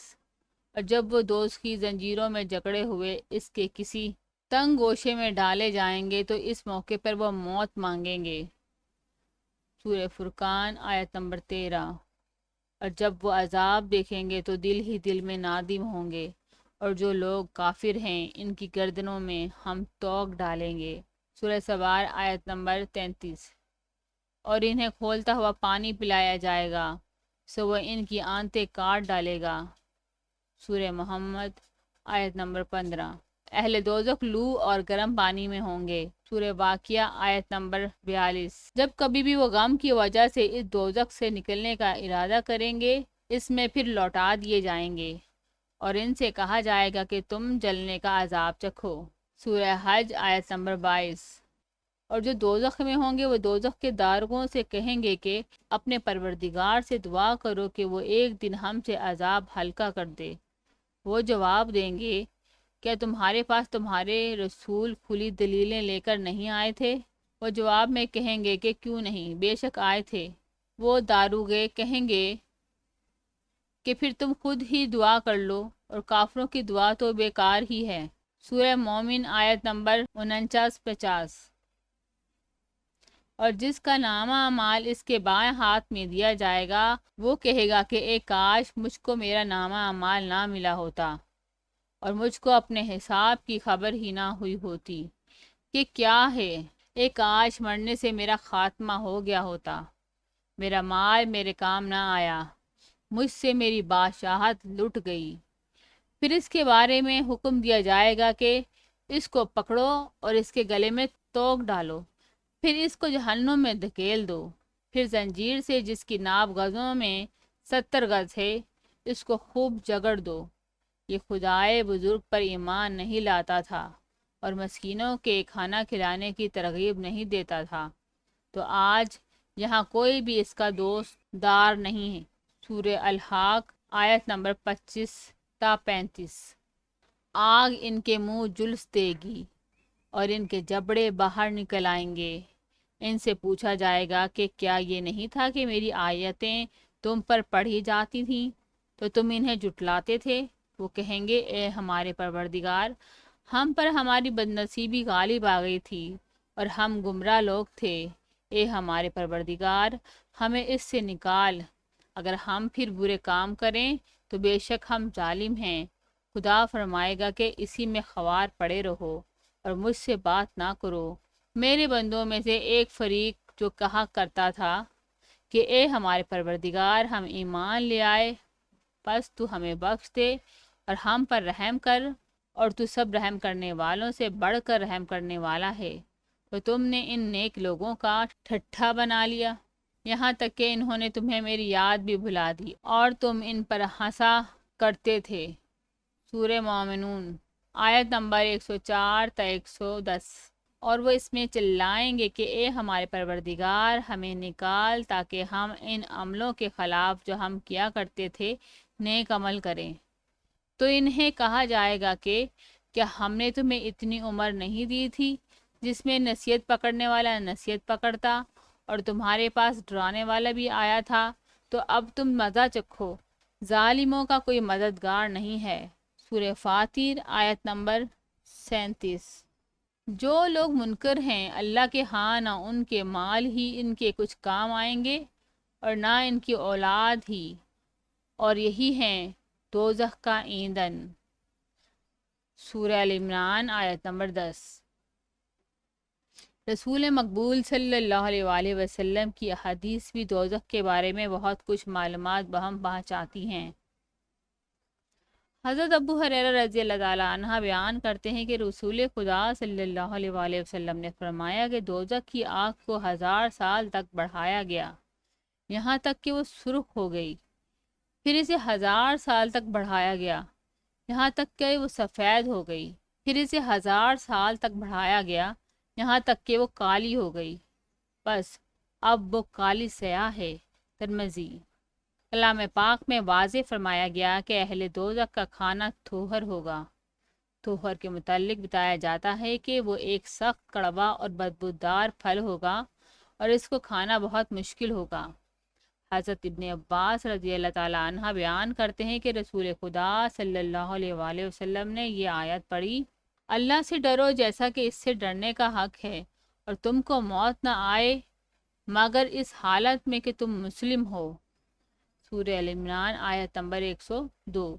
اور جب وہ دوزخی زنجیروں میں جکڑے ہوئے اس کے کسی تنگ گوشے میں ڈالے جائیں گے تو اس موقع پر وہ موت مانگیں گے۔ سورہ فرقان آیت نمبر 13۔ اور جب وہ عذاب دیکھیں گے تو دل ہی دل میں نادم ہوں گے، اور جو لوگ کافر ہیں ان کی گردنوں میں ہم توق ڈالیں گے۔ سورہ سوار آیت نمبر 33۔ اور انہیں کھولتا ہوا پانی پلایا جائے گا، سو وہ ان کی آنتیں کاٹ ڈالے گا۔ سورہ محمد آیت نمبر 15۔ اہل دوزخ لو اور گرم پانی میں ہوں گے۔ سورہ واقعہ آیت نمبر 42۔ جب کبھی بھی وہ غم کی وجہ سے اس دوزخ سے نکلنے کا ارادہ کریں گے، اس میں پھر لوٹا دیے جائیں گے اور ان سے کہا جائے گا کہ تم جلنے کا عذاب چکھو۔ سورہ حج آیت نمبر 22۔ اور جو دوزخ میں ہوں گے وہ دوزخ کے دارگوں سے کہیں گے کہ اپنے پروردگار سے دعا کرو کہ وہ ایک دن ہم سے عذاب ہلکا کر دے۔ وہ جواب دیں گے، کیا تمہارے پاس تمہارے رسول کھلی دلیلیں لے کر نہیں آئے تھے؟ وہ جواب میں کہیں گے کہ کیوں نہیں، بے شک آئے تھے۔ وہ داروغے کہیں گے کہ پھر تم خود ہی دعا کر لو، اور کافروں کی دعا تو بیکار ہی ہے۔ سورہ مومن آیت نمبر 49-50۔ اور جس کا نامہ اعمال اس کے بائیں ہاتھ میں دیا جائے گا وہ کہے گا کہ اے کاش مجھ کو میرا نامہ اعمال نہ ملا ہوتا اور مجھ کو اپنے حساب کی خبر ہی نہ ہوئی ہوتی کہ کیا ہے، اے کاش مرنے سے میرا خاتمہ ہو گیا ہوتا، میرا مال میرے کام نہ آیا، مجھ سے میری بادشاہت لٹ گئی۔ پھر اس کے بارے میں حکم دیا جائے گا کہ اس کو پکڑو اور اس کے گلے میں توق ڈالو، پھر اس کو جہنم میں دھکیل دو، پھر زنجیر سے جس کی ناپ گزوں میں 70 گز ہے اس کو خوب جگڑ دو۔ یہ خدائے بزرگ پر ایمان نہیں لاتا تھا اور مسکینوں کے کھانا کھلانے کی ترغیب نہیں دیتا تھا، تو آج یہاں کوئی بھی اس کا دوست دار نہیں ہے۔ سورہ الحاق آیت نمبر 25-35۔ آگ ان کے منہ جلس دے گی اور ان کے جبڑے باہر نکل آئیں گے۔ ان سے پوچھا جائے گا کہ کیا یہ نہیں تھا کہ میری آیتیں تم پر پڑھی جاتی تھیں تو تم انہیں جھٹلاتے تھے؟ وہ کہیں گے، اے ہمارے پروردگار، ہم پر ہماری بدنصیبی غالب آ گئی تھی اور ہم گمراہ لوگ تھے۔ اے ہمارے پروردگار، ہمیں اس سے نکال، اگر ہم پھر برے کام کریں تو بے شک ہم ظالم ہیں۔ خدا فرمائے گا کہ اسی میں خوار پڑے رہو اور مجھ سے بات نہ کرو۔ میرے بندوں میں سے ایک فریق جو کہا کرتا تھا کہ اے ہمارے پروردگار، ہم ایمان لے آئے، پس تو ہمیں بخش دے اور ہم پر رحم کر، اور تو سب رحم کرنے والوں سے بڑھ کر رحم کرنے والا ہے، تو تم نے ان نیک لوگوں کا ٹھٹھا بنا لیا، یہاں تک کہ انہوں نے تمہیں میری یاد بھی بھلا دی اور تم ان پر ہنسا کرتے تھے۔ سورہ مومنون آیت نمبر 104-110۔ اور وہ اس میں چلائیں گے کہ اے ہمارے پروردگار، ہمیں نکال تاکہ ہم ان عملوں کے خلاف جو ہم کیا کرتے تھے نیک عمل کریں۔ تو انہیں کہا جائے گا کہ کیا ہم نے تمہیں اتنی عمر نہیں دی تھی جس میں نصیحت پکڑنے والا نصیحت پکڑتا اور تمہارے پاس ڈرانے والا بھی آیا تھا؟ تو اب تم مزہ چکھو، ظالموں کا کوئی مددگار نہیں ہے۔ سورہ فاتر آیت نمبر 37۔ جو لوگ منکر ہیں اللہ کے ہاں نہ ان کے مال ہی ان کے کچھ کام آئیں گے اور نہ ان کی اولاد ہی، اور یہی ہیں دوزخ کا ایندھن۔ سورہ ال عمران آیت نمبر 10۔ رسول مقبول صلی اللہ علیہ وآلہ وسلم کی احادیث بھی دوزخ کے بارے میں بہت کچھ معلومات بہم پہنچاتی ہیں۔ حضرت ابو ہریرہ رضی اللہ تعالیٰ عنہ بیان کرتے ہیں کہ رسول خدا صلی اللہ علیہ وآلہ وسلم نے فرمایا کہ دوزخ کی آگ کو 1000 سال تک بڑھایا گیا، یہاں تک کہ وہ سرخ ہو گئی، پھر اسے 1000 سال تک بڑھایا گیا، یہاں تک کہ وہ سفید ہو گئی، پھر اسے 1000 سال تک بڑھایا گیا، یہاں تک کہ وہ کالی ہو گئی، بس اب وہ کالی سیاہ ہے۔ ترمذی۔ کلام پاک میں واضح فرمایا گیا کہ اہل دوزخ کا کھانا تھوہر ہوگا۔ تھوہر کے متعلق بتایا جاتا ہے کہ وہ ایک سخت کڑوا اور بدبودار پھل ہوگا اور اس کو کھانا بہت مشکل ہوگا۔ حضرت ابن عباس رضی اللہ تعالیٰ عنہ بیان کرتے ہیں کہ رسول خدا صلی اللہ علیہ وآلہ وسلم نے یہ آیت پڑھی، اللہ سے ڈرو جیسا کہ اس سے ڈرنے کا حق ہے، اور تم کو موت نہ آئے مگر اس حالت میں کہ تم مسلم ہو۔ سورہ ال عمران آیت نمبر 102۔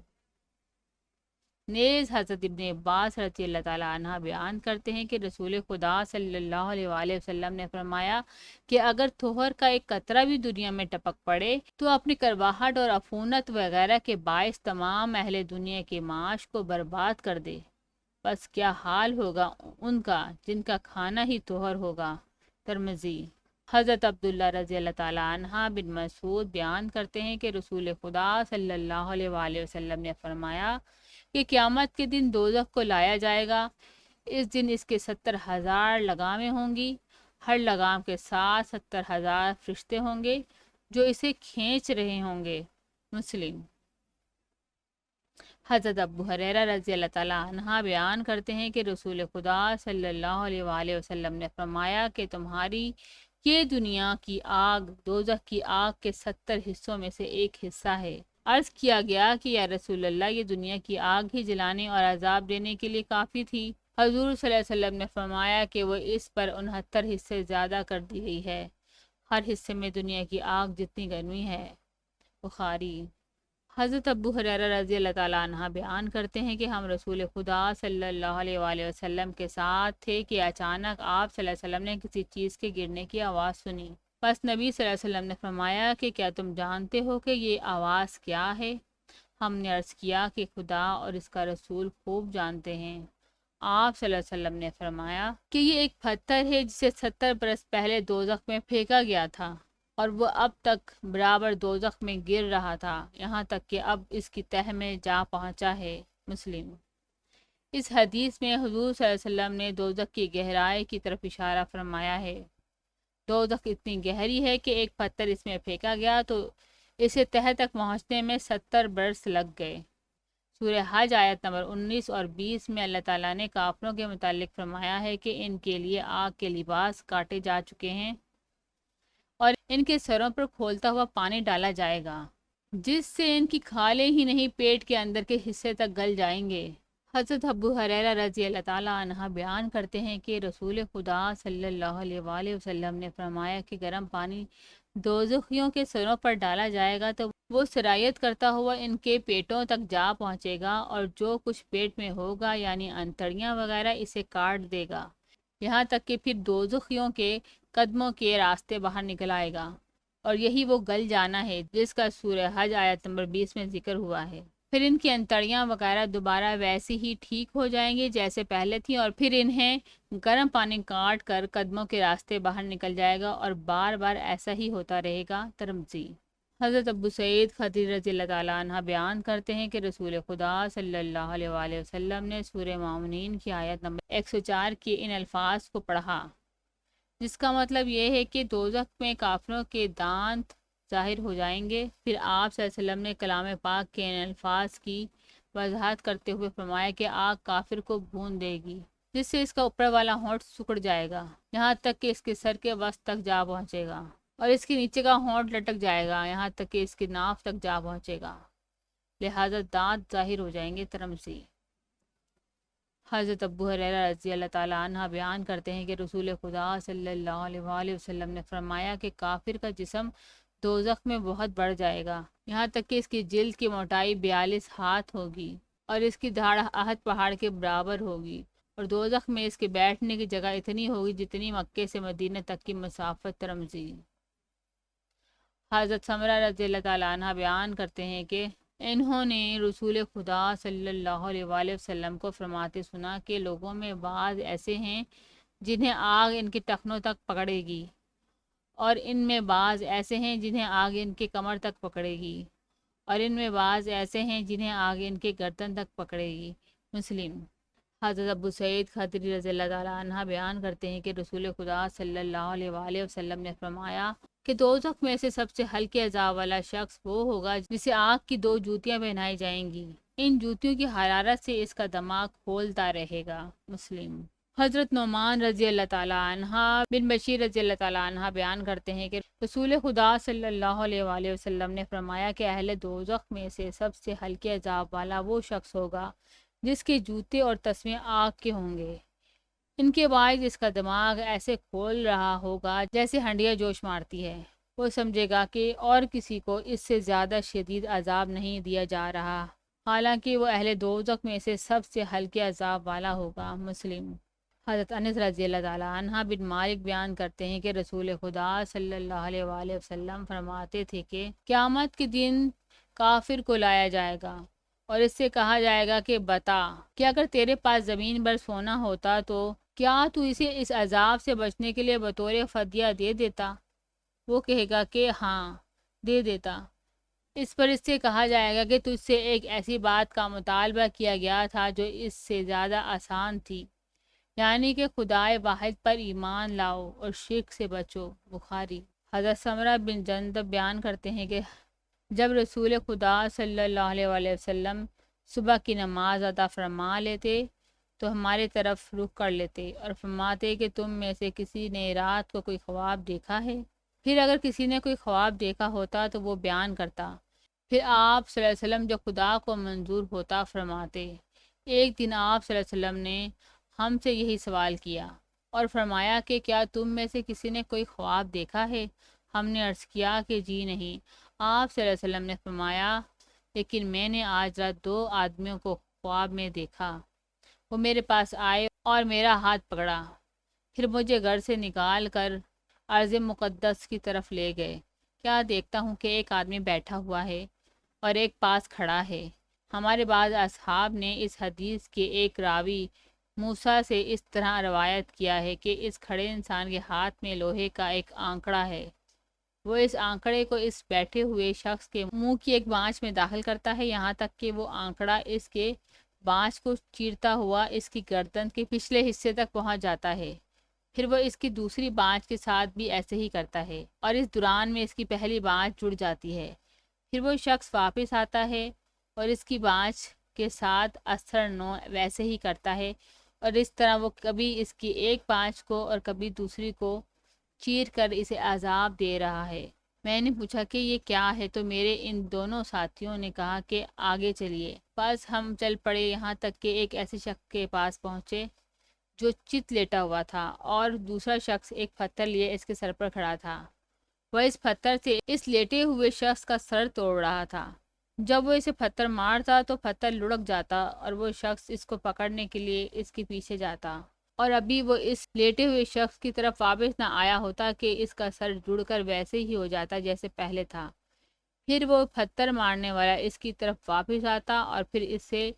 نیز حضرت ابن عباس رضی اللہ تعالیٰ عنہ بیان کرتے ہیں کہ رسول خدا صلی اللہ علیہ وآلہ وسلم نے فرمایا کہ اگر تھوہر کا ایک قطرہ بھی دنیا میں ٹپک پڑے تو اپنی کرواہٹ اور عفونت وغیرہ کے باعث تمام اہل دنیا کے معاش کو برباد کر دے، بس کیا حال ہوگا ان کا جن کا کھانا ہی تھوہر ہوگا۔ ترمذی۔ حضرت عبداللہ رضی اللہ تعالیٰ عنہ بن مسعود بیان کرتے ہیں کہ رسول خدا صلی اللہ علیہ وآلہ وسلم نے فرمایا کہ قیامت کے دن دوزخ کو لایا جائے گا، اس دن اس کے 70,000 لگامیں ہوں گی ہر لگام کے ساتھ 70,000 فرشتے ہوں گے جو اسے کھینچ رہے ہوں گے۔ مسلم۔ حضرت ابو ہریرہ رضی اللہ تعالیٰ عنہ بیان کرتے ہیں کہ رسول خدا صلی اللہ علیہ وآلہ وسلم نے فرمایا کہ تمہاری یہ دنیا کی آگ دوزخ کی آگ کے 70 حصوں میں سے ایک حصہ ہے۔ عرض کیا گیا کہ یا رسول اللہ، یہ دنیا کی آگ ہی جلانے اور عذاب دینے کے لیے کافی تھی؟ حضور صلی اللہ علیہ وسلم نے فرمایا کہ وہ اس پر 69 حصے زیادہ کر دی گئی ہے، ہر حصے میں دنیا کی آگ جتنی گرمی ہے۔ بخاری۔ حضرت ابو ہریرہ رضی اللہ تعالیٰ عنہ بیان کرتے ہیں کہ ہم رسول خدا صلی اللہ علیہ وآلہ وسلم کے ساتھ تھے کہ اچانک آپ صلی اللہ علیہ وسلم نے کسی چیز کے گرنے کی آواز سنی۔ بس نبی صلی اللہ علیہ وسلم نے فرمایا کہ کیا تم جانتے ہو کہ یہ آواز کیا ہے؟ ہم نے عرض کیا کہ خدا اور اس کا رسول خوب جانتے ہیں۔ آپ صلی اللہ علیہ وسلم نے فرمایا کہ یہ ایک پتھر ہے جسے 70 برس پہلے دوزخ میں پھینکا گیا تھا، اور وہ اب تک برابر دوزخ میں گر رہا تھا، یہاں تک کہ اب اس کی تہہ میں جا پہنچا ہے۔ مسلم۔ اس حدیث میں حضور صلی اللہ علیہ وسلم نے دوزخ کی گہرائی کی طرف اشارہ فرمایا ہے۔ دوزخ اتنی گہری ہے کہ ایک پتھر اس میں پھینکا گیا تو اسے تہہ تک پہنچنے میں 70 برس لگ گئے۔ سورہ حج آیت نمبر 19 اور 20 میں اللہ تعالیٰ نے کافروں کے متعلق فرمایا ہے کہ ان کے لیے آگ کے لباس کاٹے جا چکے ہیں اور ان کے سروں پر کھولتا ہوا پانی ڈالا جائے گا، جس سے ان کی کھالیں ہی نہیں پیٹ کے اندر کے حصے تک گل جائیں گے۔ حضرت ابو ہریرہ رضی اللہ تعالیٰ عنہ بیان کرتے ہیں کہ رسول خدا صلی اللہ علیہ وآلہ وسلم نے فرمایا کہ گرم پانی دوزخیوں کے سروں پر ڈالا جائے گا تو وہ سرایت کرتا ہوا ان کے پیٹوں تک جا پہنچے گا، اور جو کچھ پیٹ میں ہوگا یعنی انتڑیاں وغیرہ اسے کاٹ دے گا، یہاں تک کہ پھر دوزخیوں کے قدموں کے راستے باہر نکل آئے گا، اور یہی وہ گل جانا ہے جس کا سورہ حج آیت نمبر 20 میں ذکر ہوا ہے۔ پھر ان کی انتڑیاں وغیرہ دوبارہ ویسی ہی ٹھیک ہو جائیں گی جیسے پہلے تھیں، اور پھر انہیں گرم پانی کاٹ کر قدموں کے راستے باہر نکل جائے گا، اور بار بار ایسا ہی ہوتا رہے گا۔ ترمذی۔ حضرت ابو سعید خدری رضی اللہ تعالیٰ عنہ بیان کرتے ہیں کہ رسول خدا صلی اللہ علیہ وآلہ وسلم نے سورہ مومنین کی آیت نمبر 104 کے ان الفاظ کو پڑھا، جس کا مطلب یہ ہے کہ دوزخ میں کافروں کے دانت ظاہر ہو جائیں گے۔ پھر آپ صلی اللہ علیہ وسلم نے کلام پاک کے ان الفاظ کی وضاحت کرتے ہوئے فرمایا کہ آگ کافر کو بھون دے گی، جس سے اس کا اوپر والا ہونٹ سکڑ جائے گا، یہاں تک کہ اس کے سر کے وسط تک جا پہنچے گا، اور اس کے نیچے کا ہونٹ لٹک جائے گا، یہاں تک کہ اس کی ناف تک جا پہنچے گا، لہذا دانت ظاہر ہو جائیں گے۔ ترمذی۔ حضرت ابو ہریرہ رضی اللہ تعالیٰ عنہ بیان کرتے ہیں کہ رسول خدا صلی اللہ علیہ وآلہ وسلم نے فرمایا کہ کافر کا جسم دوزخ میں بہت بڑھ جائے گا، یہاں تک کہ اس کی جلد کی موٹائی 42 ہاتھ ہوگی، اور اس کی دھاڑ احد پہاڑ کے برابر ہوگی، اور دوزخ میں اس کے بیٹھنے کی جگہ اتنی ہوگی جتنی مکے سے مدینہ تک کی مسافت۔ ترمذی۔ حضرت سمرہ رضی اللہ تعالیٰ عنہ بیان کرتے ہیں کہ انہوں نے رسول خدا صلی اللہ علیہ وآلہ وسلم کو فرماتے سنا کہ لوگوں میں بعض ایسے ہیں جنہیں آگ ان کے ٹخنوں تک پکڑے گی، اور ان میں بعض ایسے ہیں جنہیں آگ ان کے کمر تک پکڑے گی، اور ان میں بعض ایسے ہیں جنہیں آگ ان کے گردن تک پکڑے گی۔ مسلم۔ حضرت ابو سعید خدری رضی اللہ تعالیٰ عنہ بیان کرتے ہیں کہ رسول خدا صلی اللہ علیہ وآلہ وسلم نے فرمایا کہ دوزخ میں سے سب سے ہلکے عذاب والا شخص وہ ہوگا جسے آگ کی 2 جوتیاں پہنائی جائیں گی، ان جوتیوں کی حرارت سے اس کا دماغ کھولتا رہے گا۔ مسلم۔ حضرت نعمان رضی اللہ تعالیٰ عنہ بن بشیر رضی اللہ تعالیٰ عنہ بیان کرتے ہیں کہ رسول خدا صلی اللہ علیہ وآلہ وسلم نے فرمایا کہ اہل دوزخ میں سے سب سے ہلکے عذاب والا وہ شخص ہوگا جس کے جوتے اور تسمے آگ کے ہوں گے، ان کے باعث اس کا دماغ ایسے کھول رہا ہوگا جیسے ہنڈیا جوش مارتی ہے، وہ سمجھے گا کہ اور کسی کو اس سے زیادہ شدید عذاب نہیں دیا جا رہا، حالانکہ وہ اہل دوزخ میں سے سب سے ہلکے عذاب والا ہوگا۔ مسلم۔ حضرت انس رضی اللہ تعالیٰ عنہ بن مالک بیان کرتے ہیں کہ رسول خدا صلی اللہ علیہ وآلہ وسلم فرماتے تھے کہ قیامت کے دن کافر کو لایا جائے گا اور اس سے کہا جائے گا کہ بتا کہ اگر تیرے پاس زمین پر سونا ہوتا تو کیا تو اسے اس عذاب سے بچنے کے لیے بطور فدیہ دے دیتا؟ وہ کہے گا کہ ہاں دے دیتا۔ اس پر اس سے کہا جائے گا کہ تجھ سے ایک ایسی بات کا مطالبہ کیا گیا تھا جو اس سے زیادہ آسان تھی، یعنی کہ خدائے واحد پر ایمان لاؤ اور شرک سے بچو۔ بخاری۔ حضرت سمرہ بن جندب بیان کرتے ہیں کہ جب رسول خدا صلی اللہ علیہ وآلہ وسلم صبح کی نماز ادا فرما لیتے تو ہمارے طرف رخ کر لیتے اور فرماتے کہ تم میں سے کسی نے رات کو کوئی خواب دیکھا ہے؟ پھر اگر کسی نے کوئی خواب دیکھا ہوتا تو وہ بیان کرتا، پھر آپ صلی اللہ علیہ وسلم جو خدا کو منظور ہوتا فرماتے۔ ایک دن آپ صلی اللہ علیہ وسلم نے ہم سے یہی سوال کیا اور فرمایا کہ کیا تم میں سے کسی نے کوئی خواب دیکھا ہے؟ ہم نے عرض کیا کہ جی نہیں۔ آپ صلی اللہ علیہ وسلم نے فرمایا لیکن میں نے آج رات 2 آدمیوں کو خواب میں دیکھا، وہ میرے پاس آئے اور میرا ہاتھ پکڑا، پھر مجھے گھر سے نکال کر ارض مقدس کی طرف لے گئے۔ کیا دیکھتا ہوں کہ ایک آدمی بیٹھا ہوا ہے اور ایک پاس کھڑا ہے۔ ہمارے بعض اصحاب نے اس حدیث کے ایک راوی موسیٰ سے اس طرح روایت کیا ہے کہ اس کھڑے انسان کے ہاتھ میں لوہے کا ایک آنکڑا ہے، وہ اس آنکڑے کو اس بیٹھے ہوئے شخص کے منہ کی ایک بانچ میں داخل کرتا ہے یہاں تک کہ وہ آنکڑا اس کے بانچ کو چیرتا ہوا اس کی گردن کے پچھلے حصے تک پہنچ جاتا ہے، پھر وہ اس کی دوسری بانچ کے ساتھ بھی ایسے ہی کرتا ہے اور اس دوران میں اس کی پہلی بانچ جڑ جاتی ہے، پھر وہ شخص واپس آتا ہے اور اس کی بانچ کے ساتھ اثر نو ویسے ہی کرتا ہے، اور اس طرح وہ کبھی اس کی ایک بانچ کو اور کبھی دوسری کو چیر کر اسے عذاب دے رہا ہے۔ میں نے پوچھا کہ یہ کیا ہے تو میرے ان دونوں ساتھیوں نے کہا کہ آگے چلیے۔ بس ہم چل پڑے یہاں تک کہ ایک ایسے شخص کے پاس پہنچے جو چت لیٹا ہوا تھا اور دوسرا شخص ایک پتھر لیے اس کے سر پر کھڑا تھا، وہ اس پتھر سے اس لیٹے ہوئے شخص کا سر توڑ رہا تھا۔ جب وہ اسے پتھر مارتا تو پتھر لڑک جاتا اور وہ شخص اس کو پکڑنے کے لیے اس کے پیچھے جاتا، اور ابھی وہ اس لیٹے ہوئے شخص کی طرف واپس نہ آیا ہوتا کہ اس کا سر جڑ کر ویسے ہی ہو جاتا جیسے پہلے تھا۔ پھر وہ پتھر مارنے والا اس کی طرف واپس آتا اور پھر اس سے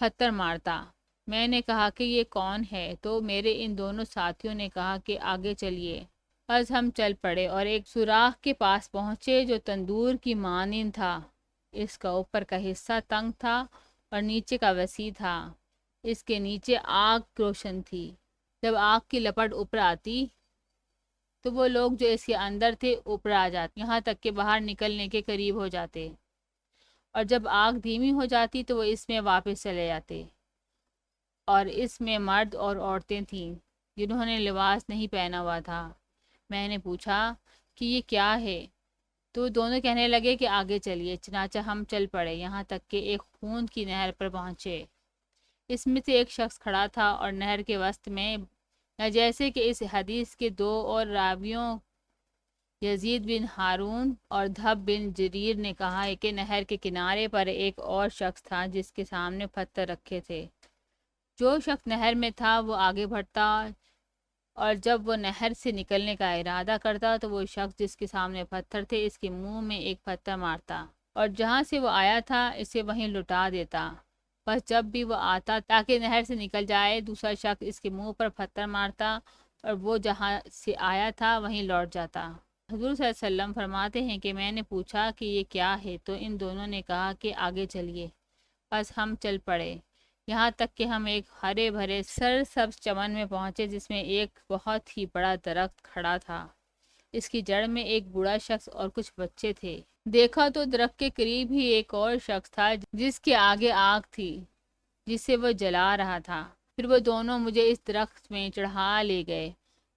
پتھر مارتا۔ میں نے کہا کہ یہ کون ہے تو میرے ان دونوں ساتھیوں نے کہا کہ آگے چلیے۔ بس ہم چل پڑے اور ایک سوراخ کے پاس پہنچے جو تندور کی مانند تھا، اس کا اوپر کا حصہ تنگ تھا اور نیچے کا وسیع تھا، اس کے نیچے آگ روشن تھی۔ جب آگ کی لپٹ اوپر آتی تو وہ لوگ جو اس کے اندر تھے اوپر آ جاتے یہاں تک کہ باہر نکلنے کے قریب ہو جاتے، اور جب آگ دھیمی ہو جاتی تو وہ اس میں واپس چلے جاتے، اور اس میں مرد اور عورتیں تھیں جنہوں نے لباس نہیں پہنا ہوا تھا۔ میں نے پوچھا کہ یہ کیا ہے تو دونوں کہنے لگے کہ آگے چلیے۔ چنانچہ ہم چل پڑے یہاں تک کہ ایک خون کی نہر پر پہنچے۔ اس میں سے ایک شخص کھڑا تھا اور نہر کے وسط میں، جیسے کہ اس حدیث کے 2 اور راویوں یزید بن ہارون اور دھب بن جریر نے کہا ہے کہ نہر کے کنارے پر ایک اور شخص تھا جس کے سامنے پتھر رکھے تھے۔ جو شخص نہر میں تھا وہ آگے بڑھتا اور جب وہ نہر سے نکلنے کا ارادہ کرتا تو وہ شخص جس کے سامنے پتھر تھے اس کے منہ میں ایک پتھر مارتا اور جہاں سے وہ آیا تھا اسے وہیں لٹا دیتا۔ بس جب بھی وہ آتا تاکہ نہر سے نکل جائے دوسرا شخص اس کے منہ پر پتھر مارتا اور وہ جہاں سے آیا تھا وہیں لوٹ جاتا۔ حضور صلی اللہ علیہ وسلم فرماتے ہیں کہ میں نے پوچھا کہ یہ کیا ہے تو ان دونوں نے کہا کہ آگے چلیے۔ بس ہم چل پڑے یہاں تک کہ ہم ایک ہرے بھرے سرسبز چمن میں پہنچے جس میں ایک بہت ہی بڑا درخت کھڑا تھا، اس کی جڑ میں ایک بوڑھا شخص اور کچھ بچے تھے۔ دیکھا تو درخت کے قریب ہی ایک اور شخص تھا جس کے آگے آگ تھی جسے وہ جلا رہا تھا۔ پھر وہ دونوں مجھے اس درخت میں چڑھا لے گئے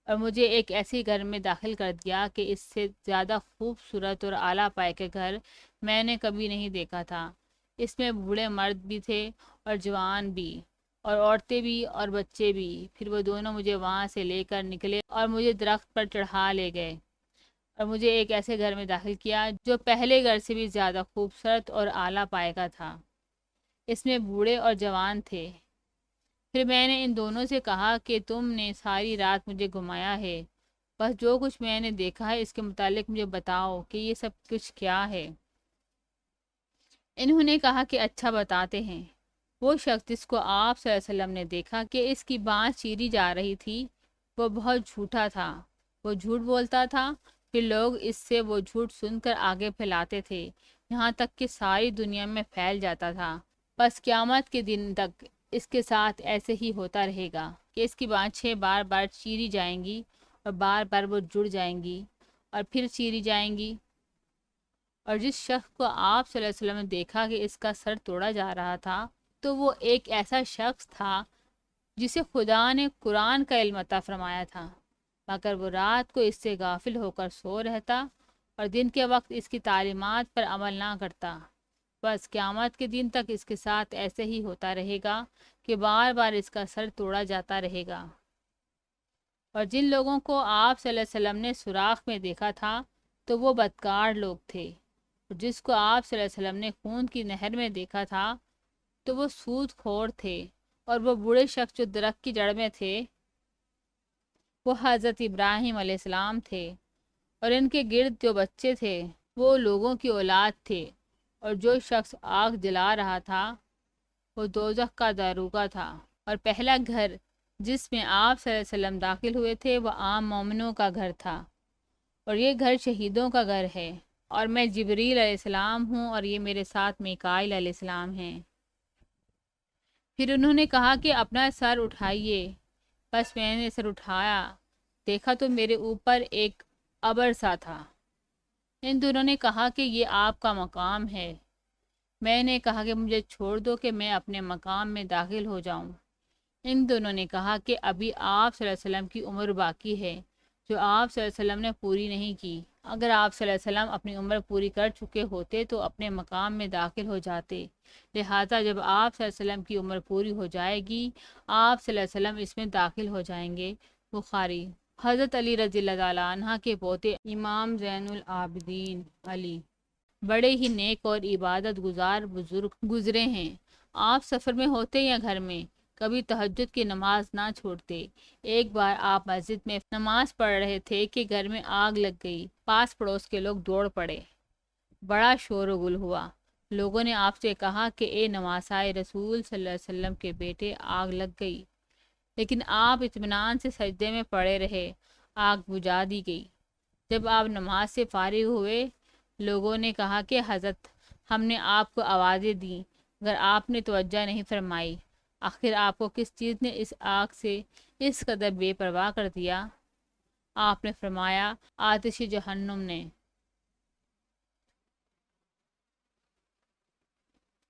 اور مجھے ایک ایسی گھر میں داخل کر دیا کہ اس سے زیادہ خوبصورت اور اعلیٰ پائے کے گھر میں نے کبھی نہیں دیکھا تھا۔ اس میں بوڑھے مرد بھی تھے اور جوان بھی اور عورتیں بھی اور بچے بھی۔ پھر وہ دونوں مجھے وہاں سے لے کر نکلے اور مجھے درخت پر چڑھا لے گئے اور مجھے ایک ایسے گھر میں داخل کیا جو پہلے گھر سے بھی زیادہ خوبصورت اور اعلیٰ پائے کا تھا، اس میں بوڑھے اور جوان تھے۔ پھر میں نے ان دونوں سے کہا کہ تم نے ساری رات مجھے گھمایا ہے، بس جو کچھ میں نے دیکھا ہے اس کے متعلق مجھے بتاؤ کہ یہ سب کچھ کیا ہے۔ انہوں نے کہا کہ اچھا بتاتے ہیں۔ وہ شخص جس کو آپ صلی اللہ علیہ وسلم نے دیکھا کہ اس کی بانس چیری جا رہی تھی وہ بہت جھوٹا تھا، وہ جھوٹ بولتا تھا، پھر لوگ اس سے وہ جھوٹ سن کر آگے پھیلاتے تھے یہاں تک کہ ساری دنیا میں پھیل جاتا تھا۔ بس قیامت کے دن تک اس کے ساتھ ایسے ہی ہوتا رہے گا کہ اس کی بانچھیں بار بار چیری جائیں گی اور بار بار وہ جڑ جائیں گی اور پھر چیری جائیں گی۔ اور جس شخص کو آپ صلی اللہ علیہ وسلم نے دیکھا کہ اس کا سر توڑا جا رہا تھا تو وہ ایک ایسا شخص تھا جسے خدا نے قرآن کا علم عطا فرمایا تھا، مگر وہ رات کو اس سے غافل ہو کر سو رہتا اور دن کے وقت اس کی تعلیمات پر عمل نہ کرتا۔ بس قیامت کے دن تک اس کے ساتھ ایسے ہی ہوتا رہے گا کہ بار بار اس کا سر توڑا جاتا رہے گا۔ اور جن لوگوں کو آپ صلی اللہ علیہ وسلم نے سوراخ میں دیکھا تھا تو وہ بدکار لوگ تھے، اور جس کو آپ صلی اللہ علیہ وسلم نے خون کی نہر میں دیکھا تھا تو وہ سود خور تھے، اور وہ بوڑھے شخص جو درخت کی جڑ میں تھے وہ حضرت ابراہیم علیہ السلام تھے، اور ان کے گرد جو بچے تھے وہ لوگوں کی اولاد تھے، اور جو شخص آگ جلا رہا تھا وہ دوزخ کا داروغہ تھا۔ اور پہلا گھر جس میں آپ صلی اللہ علیہ وسلم داخل ہوئے تھے وہ عام مومنوں کا گھر تھا، اور یہ گھر شہیدوں کا گھر ہے، اور میں جبریل علیہ السلام ہوں اور یہ میرے ساتھ میکائیل علیہ السلام ہیں۔ پھر انہوں نے کہا کہ اپنا سر اٹھائیے، بس میں نے سر اٹھایا، دیکھا تو میرے اوپر ایک ابر سا تھا۔ ان دونوں نے کہا کہ یہ آپ کا مقام ہے۔ میں نے کہا کہ مجھے چھوڑ دو کہ میں اپنے مقام میں داخل ہو جاؤں۔ ان دونوں نے کہا کہ ابھی آپ صلی اللہ علیہ وسلم کی عمر باقی ہے جو آپ صلی اللہ علیہ وسلم نے پوری نہیں کی۔ اگر آپ صلی اللہ علیہ وسلم اپنی عمر پوری کر چکے ہوتے تو اپنے مقام میں داخل ہو جاتے، لہٰذا جب آپ صلی اللہ علیہ وسلم کی عمر پوری ہو جائے گی آپ صلی اللہ علیہ وسلم اس میں داخل ہو جائیں گے۔ بخاری۔ حضرت علی رضی اللہ تعالیٰ عنہ کے پوتے امام زین العابدین علی بڑے ہی نیک اور عبادت گزار بزرگ گزرے ہیں۔ آپ سفر میں ہوتے یا گھر میں کبھی تہجد کی نماز نہ چھوڑتے۔ ایک بار آپ مسجد میں نماز پڑھ رہے تھے کہ گھر میں آگ لگ گئی، پاس پڑوس کے لوگ دوڑ پڑے، بڑا شور و گل ہوا۔ لوگوں نے آپ سے کہا کہ اے نواسائے رسول صلی اللہ علیہ وسلم کے بیٹے، آگ لگ گئی، لیکن آپ اطمینان سے سجدے میں پڑے رہے، آگ بجھا دی گئی۔ جب آپ نماز سے فارغ ہوئے لوگوں نے کہا کہ حضرت ہم نے آپ کو آوازیں دیں مگر آپ نے توجہ نہیں فرمائی، آخر آپ کو کس چیز نے اس آگ سے اس قدر بے پرواہ کر دیا؟ آپ نے فرمایا آتش جہنم نے۔